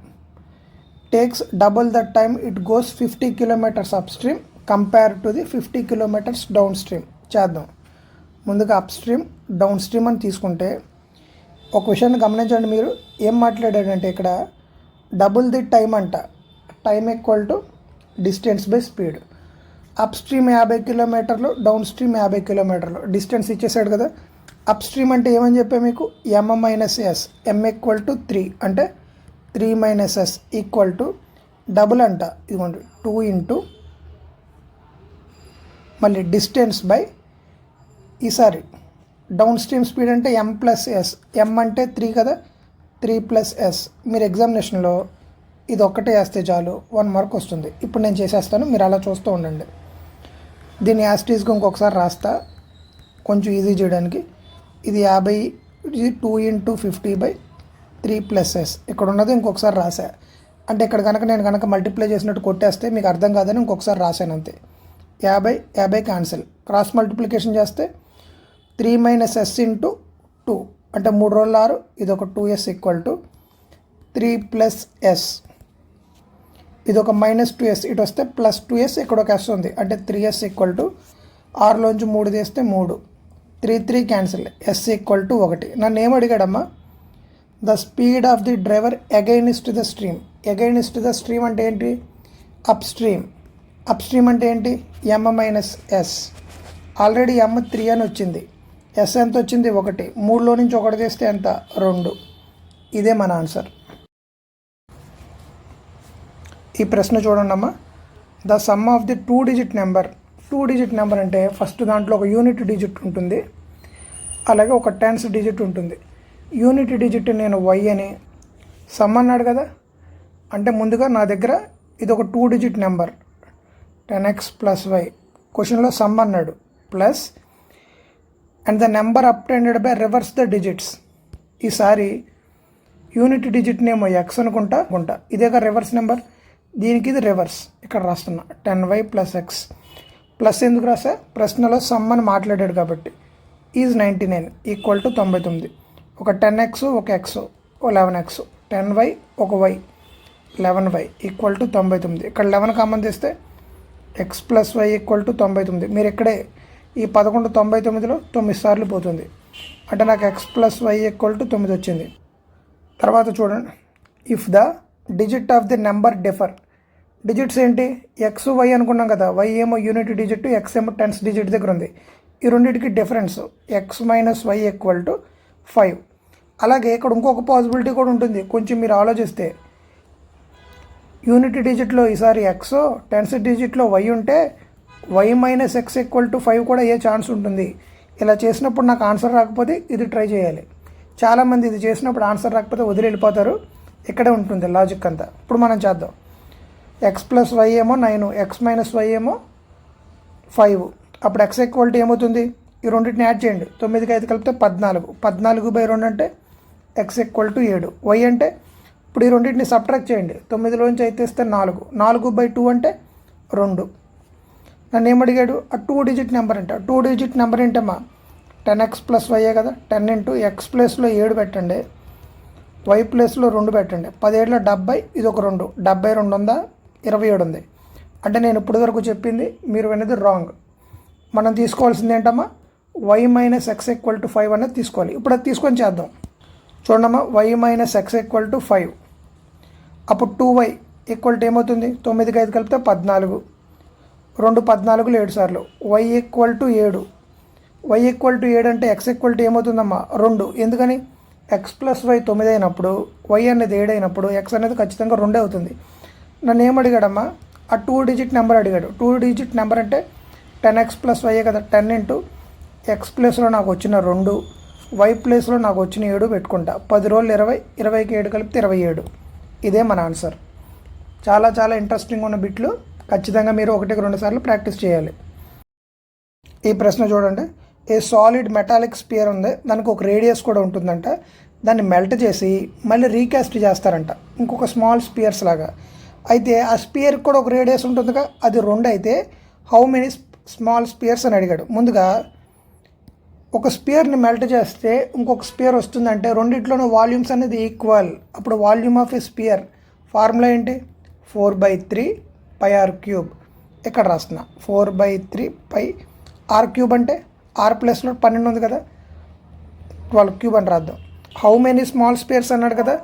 Takes double the time it goes 50 km upstream compare to the 50 km downstream. చేద్దాం. ముందుగా up stream down stream అని తీసుకుంటే ఒక విషయాన్ని గమనించండి. మీరు ఏం మాట్లాడాడంటే ఇక్కడ డబుల్ ది టైం అంట, time equal to distance by speed. Up stream 50 కిలోమీటర్లు, డౌన్ స్ట్రీమ్ 50 కిలోమీటర్లు, డిస్టెన్స్ ఇచ్చేసాడు కదా. అప్ స్ట్రీమ్ అంటే ఏమని చెప్పా మీకు M minus S, M equal to 3 అంటే 3 minus S equal to double అంట, ఇదిగోండి 2 ఇంటూ మళ్ళీ డిస్టెన్స్ బై ఈసారి డౌన్ స్ట్రీమ్ స్పీడ్ అంటే ఎమ్ ప్లస్ ఎస్, ఎమ్ అంటే 3 కదా, 3 ప్లస్ ఎస్. మీరు ఎగ్జామినేషన్లో ఇది ఒక్కటే వేస్తే చాలు 1 మార్క్ వస్తుంది. ఇప్పుడు నేను చేసేస్తాను, మీరు అలా చూస్తూ ఉండండి. దీన్ని యాస్టీస్గా ఇంకొకసారి రాస్తా కొంచెం ఈజీ చేయడానికి. ఇది 50, ఇది 2 ఇంటూ 50/3 ప్లస్ ఎస్. ఇక్కడ ఉన్నది ఇంకొకసారి రాసా అంటే ఇక్కడ కనుక నేను కనుక మల్టిప్లై చేసినట్టు కొట్టేస్తే మీకు అర్థం కాదని ఇంకొకసారి రాశాను అంతే. 50 క్యాన్సిల్, క్రాస్ మల్టిప్లికేషన్ చేస్తే 3 మైనస్ ఎస్ ఇంటూ 2 అంటే 3 రోజులు 6, ఇది ఒక 2s equal to 3 plus S, ఇది ఒక మైనస్ 2s, ఇటు వస్తే ప్లస్ 2s, ఇక్కడ ఒక ఎస్ ఉంది అంటే 3s ఈక్వల్ టు 6లోంచి 3 తీస్తే 3, 3 క్యాన్సిల్, ఎస్ ఈక్వల్ టు 1. నన్ను ఏం అడిగాడమ్మా the speed of the driver against the stream. Against the stream అంటే ఏంటి అప్ స్ట్రీమ్. అప్ స్ట్రీమ్ అంటే ఏంటి M minus S. Already M 3 అని వచ్చింది, ఎస్ ఎంత వచ్చింది 1, 3లో నుంచి 1 తీస్తే ఎంత 2. ఇదే మన ఆన్సర్. ఈ ప్రశ్న చూడండి అమ్మా. The sum of the 2 digit number. 2 digit number అంటే ఫస్ట్ దాంట్లో ఒక యూనిట్ డిజిట్ ఉంటుంది, అలాగే ఒక టెన్స్ డిజిట్ ఉంటుంది. యూనిట్ డిజిట్ నేను వై అని, సమ్ అన్నాడు కదా అంటే ముందుగా నా దగ్గర ఇది ఒక 2 digit number 10x plus Y. క్వశ్చన్లో సమ్ అన్నాడు plus and the number appended by reverse the digits. ఈసారి యూనిట్ డిజిట్ నేమో ఎక్స్ అనుకుంటా, ఇదేగా రివర్స్ నెంబర్, దీనికి ఇది రివర్స్. ఇక్కడ రాస్తున్నా 10y ప్లస్ ఎక్స్. ప్లస్ ఎందుకు రాసా ప్రశ్నలో సమ్ అని మాట్లాడాడు కాబట్టి. Is 99 equal to 99. ఒక 10x ఒక x 11x, 10y ఒక y 11y ఈక్వల్ టు 99. ఇక్కడ 11 కామన్ తీస్తే x plus Y equal to 99. మీరు ఇక్కడే ఈ 11 99లో 9 సార్లు పోతుంది అంటే నాకు x plus Y equal to 9 వచ్చింది. తర్వాత చూడండి, if the digit of the number differ. Digits ఏంటి ఎక్స్ వై అనుకున్నాం కదా, వై ఏమో యూనిట్ డిజిట్, ఎక్స్ ఏమో టెన్స్ డిజిట్ దగ్గర ఉంది. ఈ రెండింటికి difference X minus Y equal to 5. అలాగే ఇక్కడ ఇంకొక పాసిబిలిటీ కూడా ఉంటుంది, కొంచెం మీరు ఆలోచిస్తే. యూనిట్ డిజిట్లో ఈసారి ఎక్స్, టెన్స్ డిజిట్లో వై ఉంటే Y minus X equal to 5 కూడా ఏ ఛాన్స్ ఉంటుంది. ఇలా చేసినప్పుడు నాకు ఆన్సర్ రాకపోతే ఇది ట్రై చేయాలి. చాలామంది ఇది చేసినప్పుడు ఆన్సర్ రాకపోతే వదిలి వెళ్ళిపోతారు, ఇక్కడే ఉంటుంది లాజిక్ అంతా. ఇప్పుడు మనం చేద్దాం. ఎక్స్ ప్లస్ వై ఏమో 9, ఎక్స్ మైనస్ వై ఏమో 5. అప్పుడు ఎక్స్ ఈక్వల్ టు ఏమవుతుంది, ఈ రెండింటిని యాడ్ చేయండి, 9కి 5 కలిపితే 14, 14/2 అంటే ఎక్స్ ఈక్వల్ టు 7. వై అంటే ఇప్పుడు ఈ రెండింటిని సబ్ట్రాక్ట్ చేయండి, 9లోంచి 5 తీస్తే 4, 4/2 అంటే 2. నన్ను ఏమడిగాడు ఆ 2 డిజిట్ నెంబర్ అంట. 2 డిజిట్ నెంబర్ ఏంటమ్మా 10x ప్లస్ వైయే కదా, 10 ఇంటూ ఎక్స్ ప్లేస్లో 7 పెట్టండి, వై ప్లేస్లో 2 పెట్టండి, 17లో 70, ఇది ఒక 2, 72 ఉందా 27 ఉంది. అంటే నేను ఇప్పుడు వరకు చెప్పింది మీరు వినేది రాంగ్. మనం తీసుకోవాల్సింది ఏంటమ్మా y minus X equal to 5 అనేది తీసుకోవాలి. ఇప్పుడు అది తీసుకొని చేద్దాం. చూడమ్మా, y minus X equal to 5. అప్పుడు 2y ఈక్వల్ టు ఏమవుతుంది, 9కి 5 కలిపితే 14, 2 14లు 7 సార్లు, y equal to 7. Y equal to 7 అంటే ఎక్స్ ఈక్వల్ టు ఏమవుతుందమ్మా 2. ఎందుకని ఎక్స్ ప్లస్ వై 9 అయినప్పుడు వై అనేది 7 అయినప్పుడు ఎక్స్ అనేది ఖచ్చితంగా 2 అవుతుంది. నన్ను ఏమడిగాడమ్మా ఆ 2 డిజిట్ నెంబర్ అడిగాడు. 2 డిజిట్ నెంబర్ అంటే 10x + y కదా. 10 ఇంటూ ఎక్స్ ప్లేస్లో నాకు వచ్చిన 2, వై ప్లేస్లో నాకు వచ్చిన 7 పెట్టుకుంటా. 10 రోజులు 20, 20కి 7 కలిపితే 27. ఇదే మన ఆన్సర్. చాలా చాలా ఇంట్రెస్టింగ్ ఉన్న బిట్లు. ఖచ్చితంగా మీరు 1కి 2 సార్లు ప్రాక్టీస్ చేయాలి. ఈ ప్రశ్న చూడండి. ఏ సాలిడ్ మెటాలిక్ స్పియర్ ఉంది, దానికి ఒక రేడియస్ కూడా ఉంటుందంట. దాన్ని మెల్ట్ చేసి మళ్ళీ రీకాస్ట్ చేస్తారంట ఇంకొక స్మాల్ స్పియర్స్ లాగా. అయితే ఆ స్పియర్ కూడా ఒక రేడియస్ ఉంటుందిగా, అది 2 అయితే హౌ మెనీ స్మాల్ స్పియర్స్ అని అడిగాడు. ముందుగా ఒక స్పియర్ని మెల్ట్ చేస్తే ఇంకొక స్పియర్ వస్తుందంటే రెండిట్లోనూ వాల్యూమ్స్ అనేది ఈక్వల్. అప్పుడు volume of A spear formula ఏంటి? 4/3 πr³. ఇక్కడ రాస్తున్నా 4/3 πr³ అంటే r ప్లస్లో 12 ఉంది కదా, 12³ అని రాద్దాం. హౌ మెనీ స్మాల్ స్పియర్స్ అన్నాడు కదా,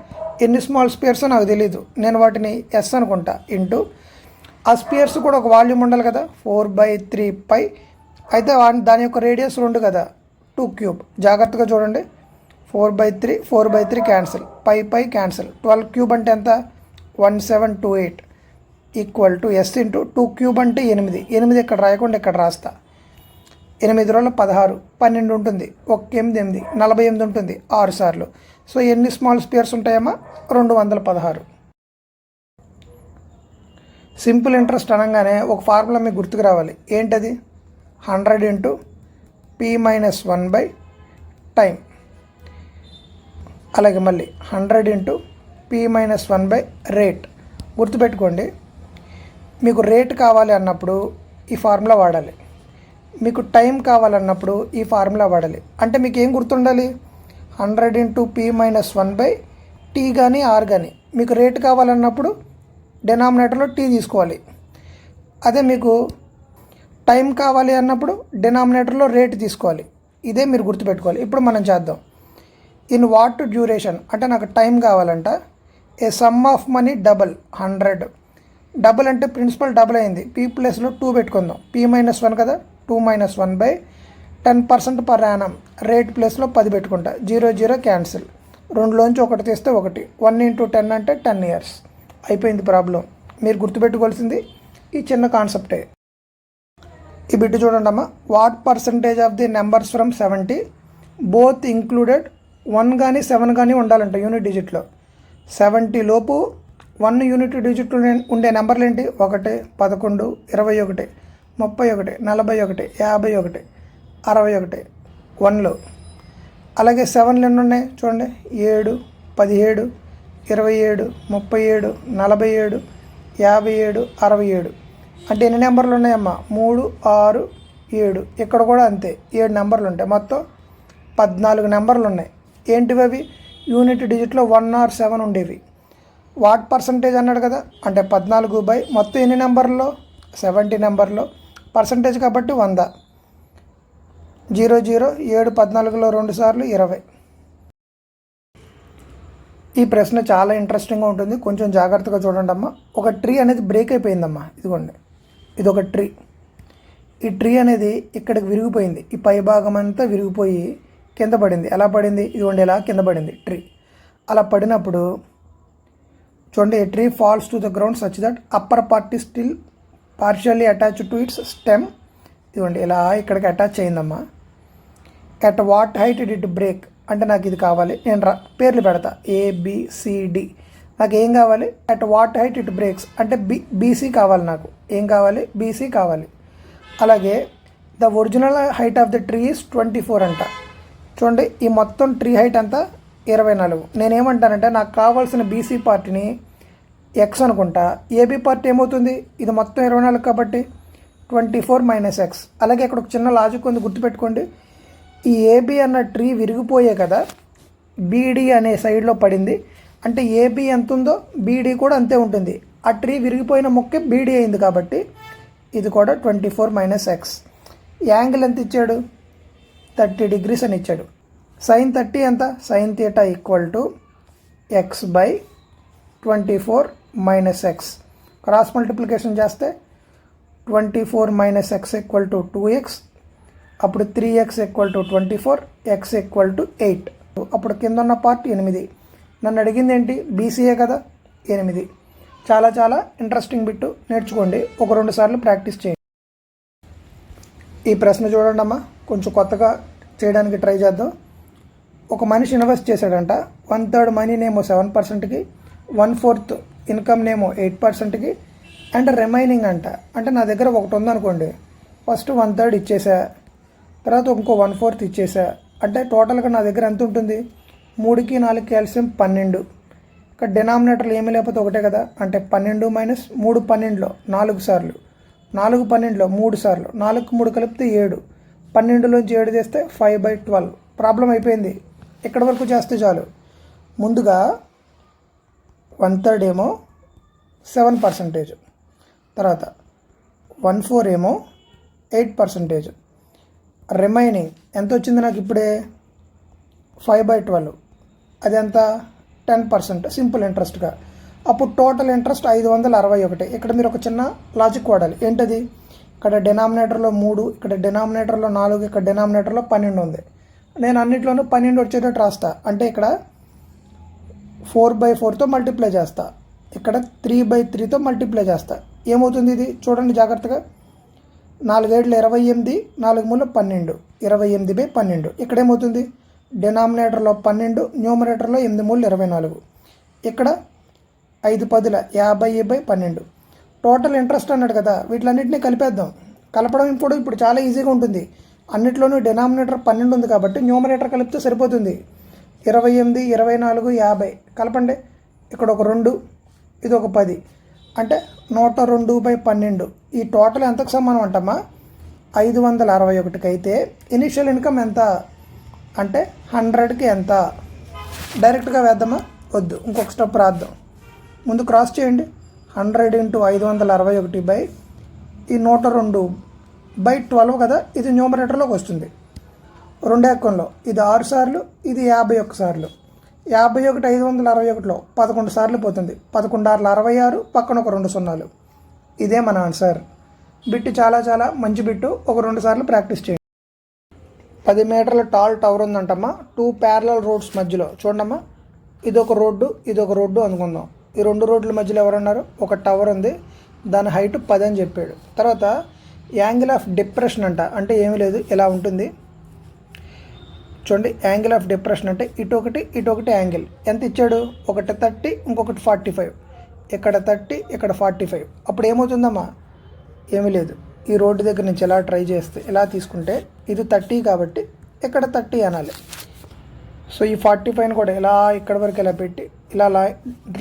ఎన్ని స్మాల్ స్పియర్స్ నాకు తెలీదు, నేను వాటిని ఎస్ అనుకుంటా. ఇంటూ ఆ స్పియర్స్ కూడా ఒక వాల్యూమ్ ఉండాలి కదా, 4/3 π. అయితే దాని యొక్క రేడియస్ 2 కదా, 2³ జాగ్రత్తగా చూడండి. 4/3 క్యాన్సిల్, పై క్యాన్సిల్. 12³ అంటే ఎంత? 1728 ఈక్వల్ టు ఎస్ ఇంటూ 2³ అంటే 8. 8 ఇక్కడ రాయకుండా ఇక్కడ రాస్తా. 8 రోజులు 16, 12 ఉంటుంది, 1 8, 48 ఉంటుంది 6 సార్లు. సో ఎన్ని స్మాల్ స్పియర్స్ ఉంటాయమ్మా? 216. సింపుల్ ఇంట్రెస్ట్ అనగానే ఒక ఫార్ములా మీకు గుర్తుకు రావాలి. ఏంటది? 100 ఇంటూ p-1/టైం. అలాగే మళ్ళీ 100 ఇంటూ p-1/రేట్. గుర్తుపెట్టుకోండి, మీకు రేట్ కావాలి అన్నప్పుడు ఈ ఫార్ములా వాడాలి, మీకు టైం కావాలన్నప్పుడు ఈ ఫార్ములా వాడాలి. అంటే మీకు ఏం గుర్తుండాలి? 100 ఇంటూ p-1/t కానీ r కానీ. మీకు రేట్ కావాలన్నప్పుడు డినామినేటర్లో t తీసుకోవాలి. అదే మీకు టైం కావాలి అన్నప్పుడు డినామినేటర్లో రేట్ తీసుకోవాలి. ఇదే మీరు గుర్తుపెట్టుకోవాలి. ఇప్పుడు మనం చేద్దాం. ఇన్ వాట్ డ్యూరేషన్ అంటే నాకు టైం కావాలంట. A sum of money double 100. Double అంటే ప్రిన్సిపల్ డబల్ అయింది, p ప్లస్లో 2 పెట్టుకుందాం. p-1 కదా, 2 - 1/10% పర్ యానం. రేట్ ప్లేస్లో 10 పెట్టుకుంటా. 0 0 క్యాన్సిల్. 2లోంచి 1 తీస్తే 1. 1 ఇంటూ 10 అంటే 10 ఇయర్స్. అయిపోయింది ప్రాబ్లం. మీరు గుర్తుపెట్టుకోవాల్సింది ఈ చిన్న కాన్సెప్టే. ఈ బిట్టు చూడండి అమ్మా. What percentage of the numbers from 70 both included 1 కానీ 7 కానీ ఉండాలంట యూనిట్ డిజిట్లో. 70 లోపు 1 యూనిట్ డిజిట్లో ఉండే నెంబర్లు ఏంటి? 1, 11, 21, 31, 41, 51, 61 1లో. అలాగే 7లు ఎన్ని ఉన్నాయి చూడండి? 7, 17, 27, 37, 47, 57, 67. అంటే ఎన్ని నెంబర్లు ఉన్నాయమ్మా? 3, 6, 7. ఇక్కడ కూడా అంతే, 7 నెంబర్లు ఉంటాయి. మొత్తం 14 నెంబర్లు ఉన్నాయి. ఏంటివి అవి? యూనిట్ డిజిట్లో 1 or 7 ఉండేవి. వాట్ పర్సంటేజ్ అన్నాడు కదా, అంటే 14 మొత్తం ఎన్ని నెంబర్లో? 70 నెంబర్లో. పర్సంటేజ్ కాబట్టి 100. 0 0 7 14లో 2 సార్లు 20. ఈ ప్రశ్న చాలా ఇంట్రెస్టింగ్గా ఉంటుంది, కొంచెం జాగ్రత్తగా చూడండి అమ్మా. ఒక ట్రీ అనేది బ్రేక్ అయిపోయిందమ్మా. ఇదిగోండి, ఇది ఒక ట్రీ. ఈ ట్రీ అనేది ఇక్కడికి విరిగిపోయింది. ఈ పై భాగం అంతా విరిగిపోయి కింద పడింది. ఎలా పడింది? ఇదిగోండి, ఇలా కింద పడింది ట్రీ. అలా పడినప్పుడు చూడండి, a tree falls to the ground such that upper part is still partially attached to its stem. ఇదిగోండి, ఇలా ఇక్కడికి అటాచ్ అయిందమ్మా. At what height did it break అంటే నాకు ఇది కావాలి. నేను పేర్లు పెడతా, ABCD. నాకు ఏం కావాలి? At what height it breaks అంటే BC కావాలి. నాకు ఏం కావాలి? BC కావాలి. అలాగే the original height of the tree is 24 అంట. చూడండి, ఈ మొత్తం ట్రీ హైట్ అంతా 24. నేనేమంటానంటే నాకు కావాల్సిన BC పార్ట్ని X అనుకుంటా. AB పార్ట్ ఏమవుతుంది? ఇది మొత్తం 24 కాబట్టి 24 - X. అలాగే ఇక్కడ ఒక చిన్న లాజిక్ ఉంది, గుర్తుపెట్టుకోండి. ఈ AB అన్న ట్రీ విరిగిపోయే కదా BD అనే సైడ్లో పడింది. అంటే AB ఎంత ఉందో BD కూడా అంతే ఉంటుంది. ఆ ట్రీ విరిగిపోయిన మొక్కే BD అయింది కాబట్టి ఇది కూడా 24 - X. యాంగిల్ ఎంత ఇచ్చాడు? 30 degrees అని ఇచ్చాడు. sin 30 ఎంత? sin θ equal to X/24 - X. Cross multiplication చేస్తే 24 - X ఈక్వల్ టు 2X. అప్పుడు 3X equal to 24, X equal to 8. అప్పుడు కింద ఉన్న పార్ట్ 8. నన్ను అడిగింది ఏంటి? BCA కదా, 8. చాలా చాలా ఇంట్రెస్టింగ్ బిట్టు, నేర్చుకోండి. ఒక 2 సార్లు ప్రాక్టీస్ చేయండి. ఈ ప్రశ్న చూడండి అమ్మా, కొంచెం కొత్తగా చేయడానికి ట్రై చేద్దాం. ఒక మనిషి ఇన్వెస్ట్ చేశాడంట. 1/3 మనీనేమో 7%కి, 1/4 ఇన్కమ్ నేమో 8%కి, అండ్ రిమైనింగ్ అంట. అంటే నా దగ్గర ఒకటి ఉందనుకోండి, ఫస్ట్ 1/3 ఇచ్చేసా, తర్వాత ఇంకో 1/4 ఇచ్చేసా. అంటే టోటల్గా నా దగ్గర ఎంత ఉంటుంది? 3కి 4కి క్యాల్సియం 12. ఇక్కడ డినామినేటర్లు ఏమీ లేకపోతే ఒకటే కదా, అంటే 12 మైనస్ 3 12లో 4 సార్లు, 4 12లో 3 సార్లు, 4కి 3 కలిపితే 7, 12లోంచి 7 చేస్తే 5/12. ప్రాబ్లం అయిపోయింది. ఇక్కడ వరకు చేస్తే చాలు. ముందుగా 1/3 ఏమో 7%, తర్వాత 1/4 ఏమో 8%, రిమైనింగ్ ఎంత వచ్చింది నాకు ఇప్పుడే? 5/12. అది ఎంత? 10%. సింపుల్ ఇంట్రెస్ట్గా. అప్పుడు టోటల్ ఇంట్రెస్ట్ 561. ఇక్కడ మీరు ఒక చిన్న లాజిక్ వాడాలి. ఏంటది? ఇక్కడ డినామినేటర్లో 3, ఇక్కడ డినామినేటర్లో 4, ఇక్కడ డినామినేటర్లో 12 ఉంది. నేను అన్నిట్లోనూ 12 వచ్చేటట్టు రాస్తా. అంటే ఇక్కడ 4/4తో మల్టిప్లై చేస్తా, ఇక్కడ 3/3తో మల్టిప్లై చేస్తా. ఏమవుతుంది ఇది? చూడండి జాగ్రత్తగా. 4 7 28, 4 3 12, 28/12. ఇక్కడ ఏమవుతుంది? డినామినేటర్లో 12, న్యూమరేటర్లో 8 3 24. ఇక్కడ 5 10 50/12. టోటల్ ఇంట్రెస్ట్ అన్నాడు కదా, వీటిలన్నింటినీ కలిపేద్దాం. కలపడం కూడా ఇప్పుడు చాలా ఈజీగా ఉంటుంది. అన్నిట్లోనూ డినామినేటర్ 12 ఉంది కాబట్టి న్యూమరేటర్ కలిపితే సరిపోతుంది. 28, 24, 50 కలపండి. ఇక్కడ ఒక 2, ఇది ఒక 10, అంటే 102/12. ఈ టోటల్ ఎంతకు సమానం అంటమ్మా? 561కి అయితే ఇనిషియల్ ఇన్కమ్ ఎంత అంటే 100కి ఎంత? డైరెక్ట్గా వేద్దామా? వద్దు, ఇంకొక స్టెప్ రాద్దాం. ముందు క్రాస్ చేయండి. 100 × 561 ఈ 102/12 కదా, ఇది న్యూమరేటర్లోకి వస్తుంది. రెండో ఎక్కంలో ఇది 6 సార్లు, ఇది 51 సార్లు. 51 561లో 11 సార్లు పోతుంది. 11 6 66, పక్కన ఒక 2 సున్నాలు. ఇదే మన ఆన్సర్. బిట్టు చాలా చాలా మంచి బిట్టు. ఒక 2 సార్లు ప్రాక్టీస్ చేయండి. 10 మీటర్ల టాల్ టవర్ ఉందంటమ్మా, 2 ప్యారలల్ రోడ్స్ మధ్యలో. చూడమ్మా, ఇదొక రోడ్డు, ఇదొక రోడ్డు అనుకుందాం. ఈ 2 రోడ్ల మధ్యలో ఎవరున్నారు? ఒక టవర్ ఉంది, దాని హైట్ 10 అని చెప్పాడు. తర్వాత యాంగిల్ ఆఫ్ డిప్రెషన్ అంట. అంటే ఏమీ లేదు, ఇలా ఉంటుంది. చూడండి, యాంగిల్ ఆఫ్ డిప్రెషన్ అంటే ఇటొకటి ఇటొకటి యాంగిల్. ఎంత ఇచ్చాడు? ఒకటి 30, ఇంకొకటి 45. ఇక్కడ 30, ఇక్కడ 45. అప్పుడు ఏమవుతుందమ్మా? ఏమీ లేదు, ఈ రోడ్డు దగ్గర నుంచి ఎలా ట్రై చేస్తే, ఇలా తీసుకుంటే ఇది 30 కాబట్టి ఇక్కడ 30 అనాలి. సో ఈ 45ని కూడా ఇలా ఇక్కడ వరకు ఇలా పెట్టి ఇలా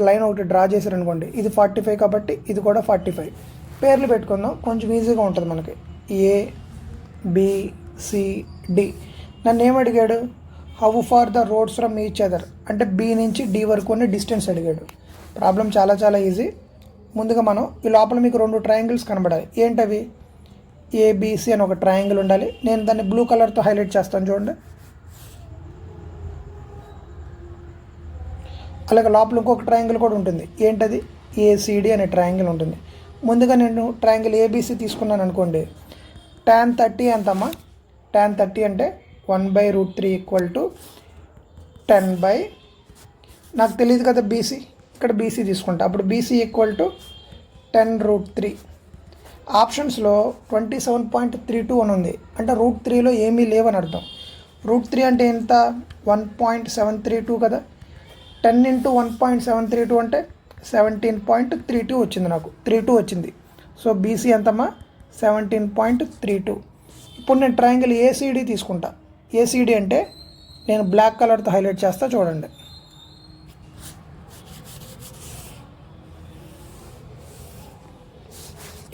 లైన్ ఒకటి డ్రా చేశారనుకోండి, ఇది 45 కాబట్టి ఇది కూడా 45. పేర్లు పెట్టుకుందాం, కొంచెం ఈజీగా ఉంటుంది మనకి. ABCD. నన్ను ఏమడిగాడు? How far the roads from each other, అంటే B నుంచి D వరకు ఉన్న డిస్టెన్స్ అడిగాడు. ప్రాబ్లం చాలా చాలా ఈజీ. ముందుగా మనం ఈ లోపల మీకు 2 ట్రయాంగిల్స్ కనబడాలి. ఏంటవి? ABC అని ఒక ట్రయాంగిల్ ఉండాలి. నేను దాన్ని బ్లూ కలర్తో హైలైట్ చేస్తాను చూడండి. అలాగే లోపల ఇంకొక ట్రయాంగిల్ కూడా ఉంటుంది. ఏంటది? ACD అనే ట్రయాంగిల్ ఉంటుంది. ముందుగా నేను ట్రయాంగిల్ ABC తీసుకున్నాను అనుకోండి. tan 30 ఎంతమ్మా? tan 30 అంటే 1/√3 = 10 నాకు తెలియదు కదా BC, ఇక్కడ BC తీసుకుంటా. అప్పుడు BC = 10√3. ఆప్షన్స్లో 27.32 అని ఉంది. అంటే √3లో ఏమీ లేవని అర్థం. √3 అంటే ఎంత? 1.732 కదా. 10 × 1.732 అంటే 17.32 వచ్చింది. నాకు 32 వచ్చింది. సో BC ఎంతమ్మా? 17.32. ఇప్పుడు నేను ట్రయాంగిల్ ACD తీసుకుంటా. ACD అంటే నేను బ్లాక్ కలర్తో హైలైట్ చేస్తా చూడండి.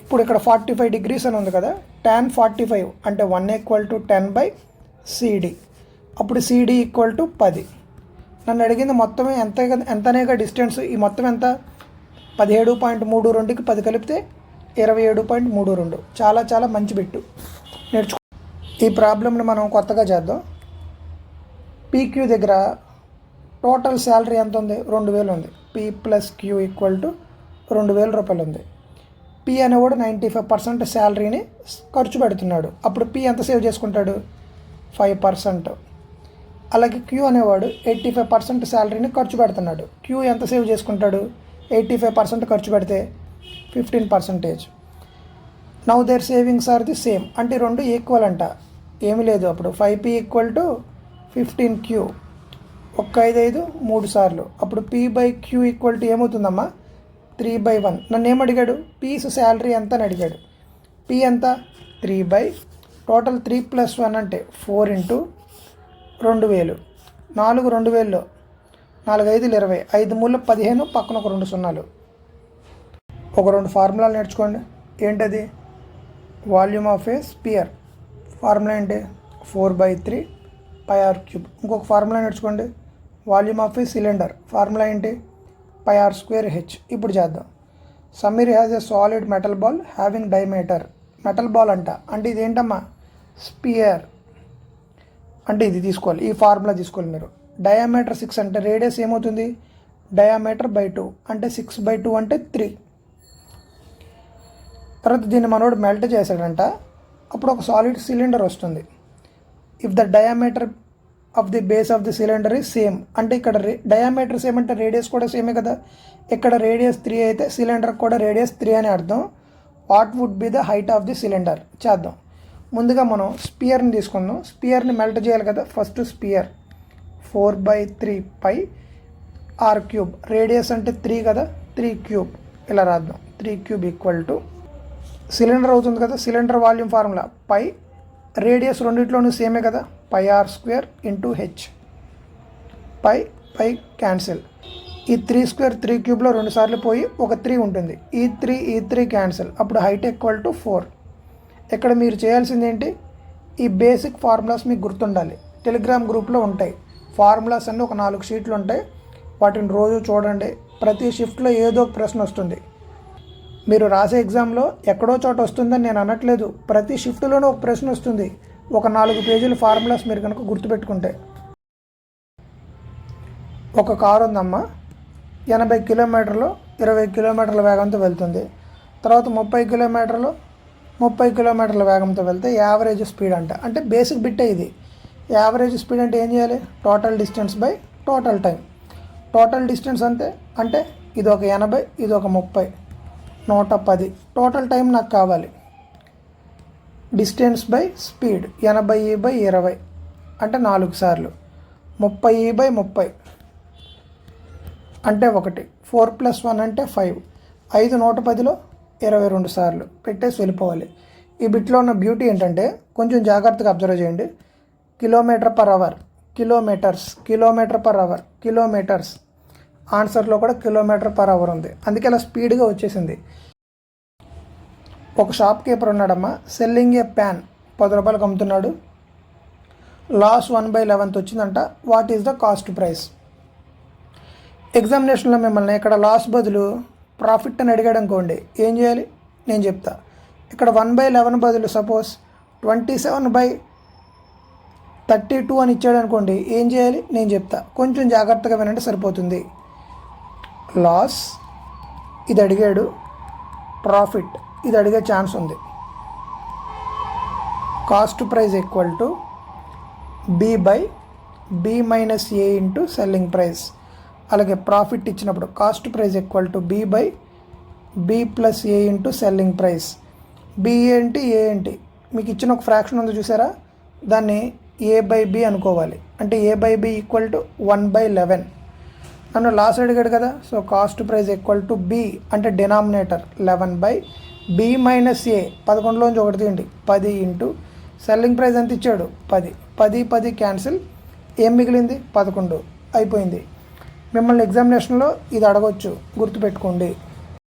ఇప్పుడు ఇక్కడ 45 degrees అని ఉంది కదా. tan 45 అంటే 1 = 10/CD. అప్పుడు CD = 10. నన్ను అడిగింది మొత్తమే ఎంతనేగా డిస్టెన్స్. ఈ మొత్తం ఎంత? 17.32కి 10 కలిపితే 27.32. చాలా చాలా మంచి బిట్టు, నేర్చుకో. ఈ ప్రాబ్లమ్ని మనం కొత్తగా చేద్దాం. PQ దగ్గర టోటల్ శాలరీ ఎంత ఉంది? 2000 ఉంది. P + Q = 2000 రూపాయలు ఉంది. P అనేవాడు 95% శాలరీని ఖర్చు పెడుతున్నాడు. అప్పుడు P ఎంత సేవ్ చేసుకుంటాడు? 5%. అలాగే Q అనేవాడు 85% శాలరీని ఖర్చు పెడుతున్నాడు. Q ఎంత సేవ్ చేసుకుంటాడు? 85% ఖర్చు పెడితే 15%. Now their savings are the same, అంటే రెండు ఈక్వల్ అంట. ఏమీ లేదు, అప్పుడు 5p = 15q, 1 5 5 3 సార్లు. అప్పుడు p/q ఏమవుతుందమ్మా 3/1. నన్ను ఏమడిగాడు, పీస్ శాలరీ ఎంత అని అడిగాడు. p ఎంత 3 టోటల్ 3 + 1 అంటే 4 × 2000. 4 2000లో 4 5 20, 5 3 15, పక్కన ఒక 2 సున్నాలు. ఒక 2 ఫార్ములాలు నేర్చుకోండి. ఏంటది, volume of A spear formula ఏంటి 4/3 πr³. ఇంకొక ఫార్ములా నేర్చుకోండి, volume of a cylinder formula ఏంటి πr²h. ఇప్పుడు చేద్దాం. Sameer has a solid metal ball having diameter. Metal ball అంట, అంటే ఇది ఏంటమ్మా స్పియర్, అంటే ఇది తీసుకోవాలి, ఈ ఫార్ములా తీసుకోవాలి మీరు. డయామీటర్ 6 అంటే రేడియస్ ఏమవుతుంది డయామీటర్ బై 2, అంటే 6/2 అంటే 3. తర్వాత దీన్ని మనోడు మెల్ట్ చేశాడంట, అప్పుడు ఒక సాలిడ్ సిలిండర్ వస్తుంది. If the diameter of the base of the cylinder is same, అంటే ఇక్కడ డయామీటర్ సేమ్ అంటే రేడియస్ కూడా సేమే కదా. ఇక్కడ రేడియస్ 3 అయితే సిలిండర్ కూడా రేడియస్ 3 అని అర్థం. What would be the height of the cylinder చేద్దాం. ముందుగా మనం స్పియర్ని తీసుకుందాం. స్పియర్ని మెల్ట్ చేయాలి కదా. ఫస్ట్ స్పియర్ 4/3 πr³, రేడియస్ అంటే 3 కదా, 3³ ఇలా రాద్దాం. 3³ సిలిండర్ అవుతుంది కదా. సిలిండర్ వాల్యూమ్ ఫార్ములా π, రేడియస్ రెండిట్లోనూ సేమే కదా, πr² × h. పై క్యాన్సిల్. ఈ 3² 3³ 2 సార్లు పోయి ఒక 3 ఉంటుంది. ఈ 3 క్యాన్సిల్, అప్పుడు హైట్ = 4. ఇక్కడ మీరు చేయాల్సింది ఏంటి, ఈ బేసిక్ ఫార్ములాస్ మీకు గుర్తుండాలి. టెలిగ్రామ్ గ్రూప్లో ఉంటాయి ఫార్ములాస్ అన్నీ, ఒక 4 షీట్లు ఉంటాయి. వాటిని రోజు చూడండి. ప్రతి షిఫ్ట్లో ఏదో ఒక ప్రశ్న వస్తుంది. మీరు రాసే ఎగ్జామ్లో ఎక్కడో చోట వస్తుందని నేను అనట్లేదు, ప్రతి షిఫ్ట్లోనూ ఒక ప్రశ్న వస్తుంది. ఒక 4 పేజీల ఫార్ములాస్ మీరు కనుక గుర్తుపెట్టుకుంటే. ఒక కారు ఉందమ్మా, 80 కిలోమీటర్లు 20 కిలోమీటర్ల వేగంతో వెళ్తుంది. తర్వాత 30 కిలోమీటర్లు 30 కిలోమీటర్ల వేగంతో వెళ్తే యావరేజ్ స్పీడ్ అంట. అంటే బేసిక్ బిట్టే ఇది. యావరేజ్ స్పీడ్ అంటే ఏం చేయాలి, total distance by total time. Total distance అంతే, అంటే ఇది ఒక 80, ఇది ఒక 30, 110. టోటల్ టైం నాకు కావాలి. డిస్టెన్స్ బై స్పీడ్ 80/20 అంటే 4 సార్లు. 30/30 అంటే 1. 4 + 1 అంటే 5. 5 110లో 22 సార్లు పెట్టేసి వెళ్ళిపోవాలి. ఈ బిట్లో ఉన్న బ్యూటీ ఏంటంటే కొంచెం జాగ్రత్తగా అబ్జర్వ్ చేయండి. km/h, kilometres. ఆన్సర్లో కూడా km/h ఉంది, అందుకే అలా స్పీడ్గా వచ్చేసింది. ఒక షాప్ కీపర్ ఉన్నాడమ్మా, సెల్లింగ్ ఏ ప్యాన్ 10 రూపాయలకు అమ్ముతున్నాడు. లాస్ 1/11 వచ్చిందంట. What is the cost price. ఎగ్జామినేషన్లో మిమ్మల్ని ఇక్కడ లాస్ బదులు ప్రాఫిట్ అని అడిగాడు అనుకోండి, ఏం చేయాలి నేను చెప్తా. ఇక్కడ 1/11 బదులు సపోజ్ 27/32 అని ఇచ్చాడు అనుకోండి, ఏం చేయాలి నేను చెప్తా. కొంచెం జాగ్రత్తగా వినంటే సరిపోతుంది. లాస్ ఇది అడిగాడు, ప్రాఫిట్ ఇది అడిగే ఛాన్స్ ఉంది. Cost price = B/B - A × selling price. అలాగే ప్రాఫిట్ ఇచ్చినప్పుడు cost price = B/B + A × selling price. B ఏంటి A ఏంటి, మీకు ఇచ్చిన ఒక ఫ్రాక్షన్ ఉంది చూసారా, దాన్ని A/B అనుకోవాలి. అంటే A/B = 1/11. నన్ను లాస్ అడిగాడు కదా, సో కాస్ట్ ప్రైస్ = B అంటే డినామినేటర్ 11/B - A, 11లోంచి 1 తీయండి, 10 × సెల్లింగ్ ప్రైస్ ఎంత ఇచ్చాడు 10. 10 క్యాన్సిల్, ఏం మిగిలింది 11. అయిపోయింది. మిమ్మల్ని ఎగ్జామినేషన్లో ఇది అడగొచ్చు, గుర్తుపెట్టుకోండి.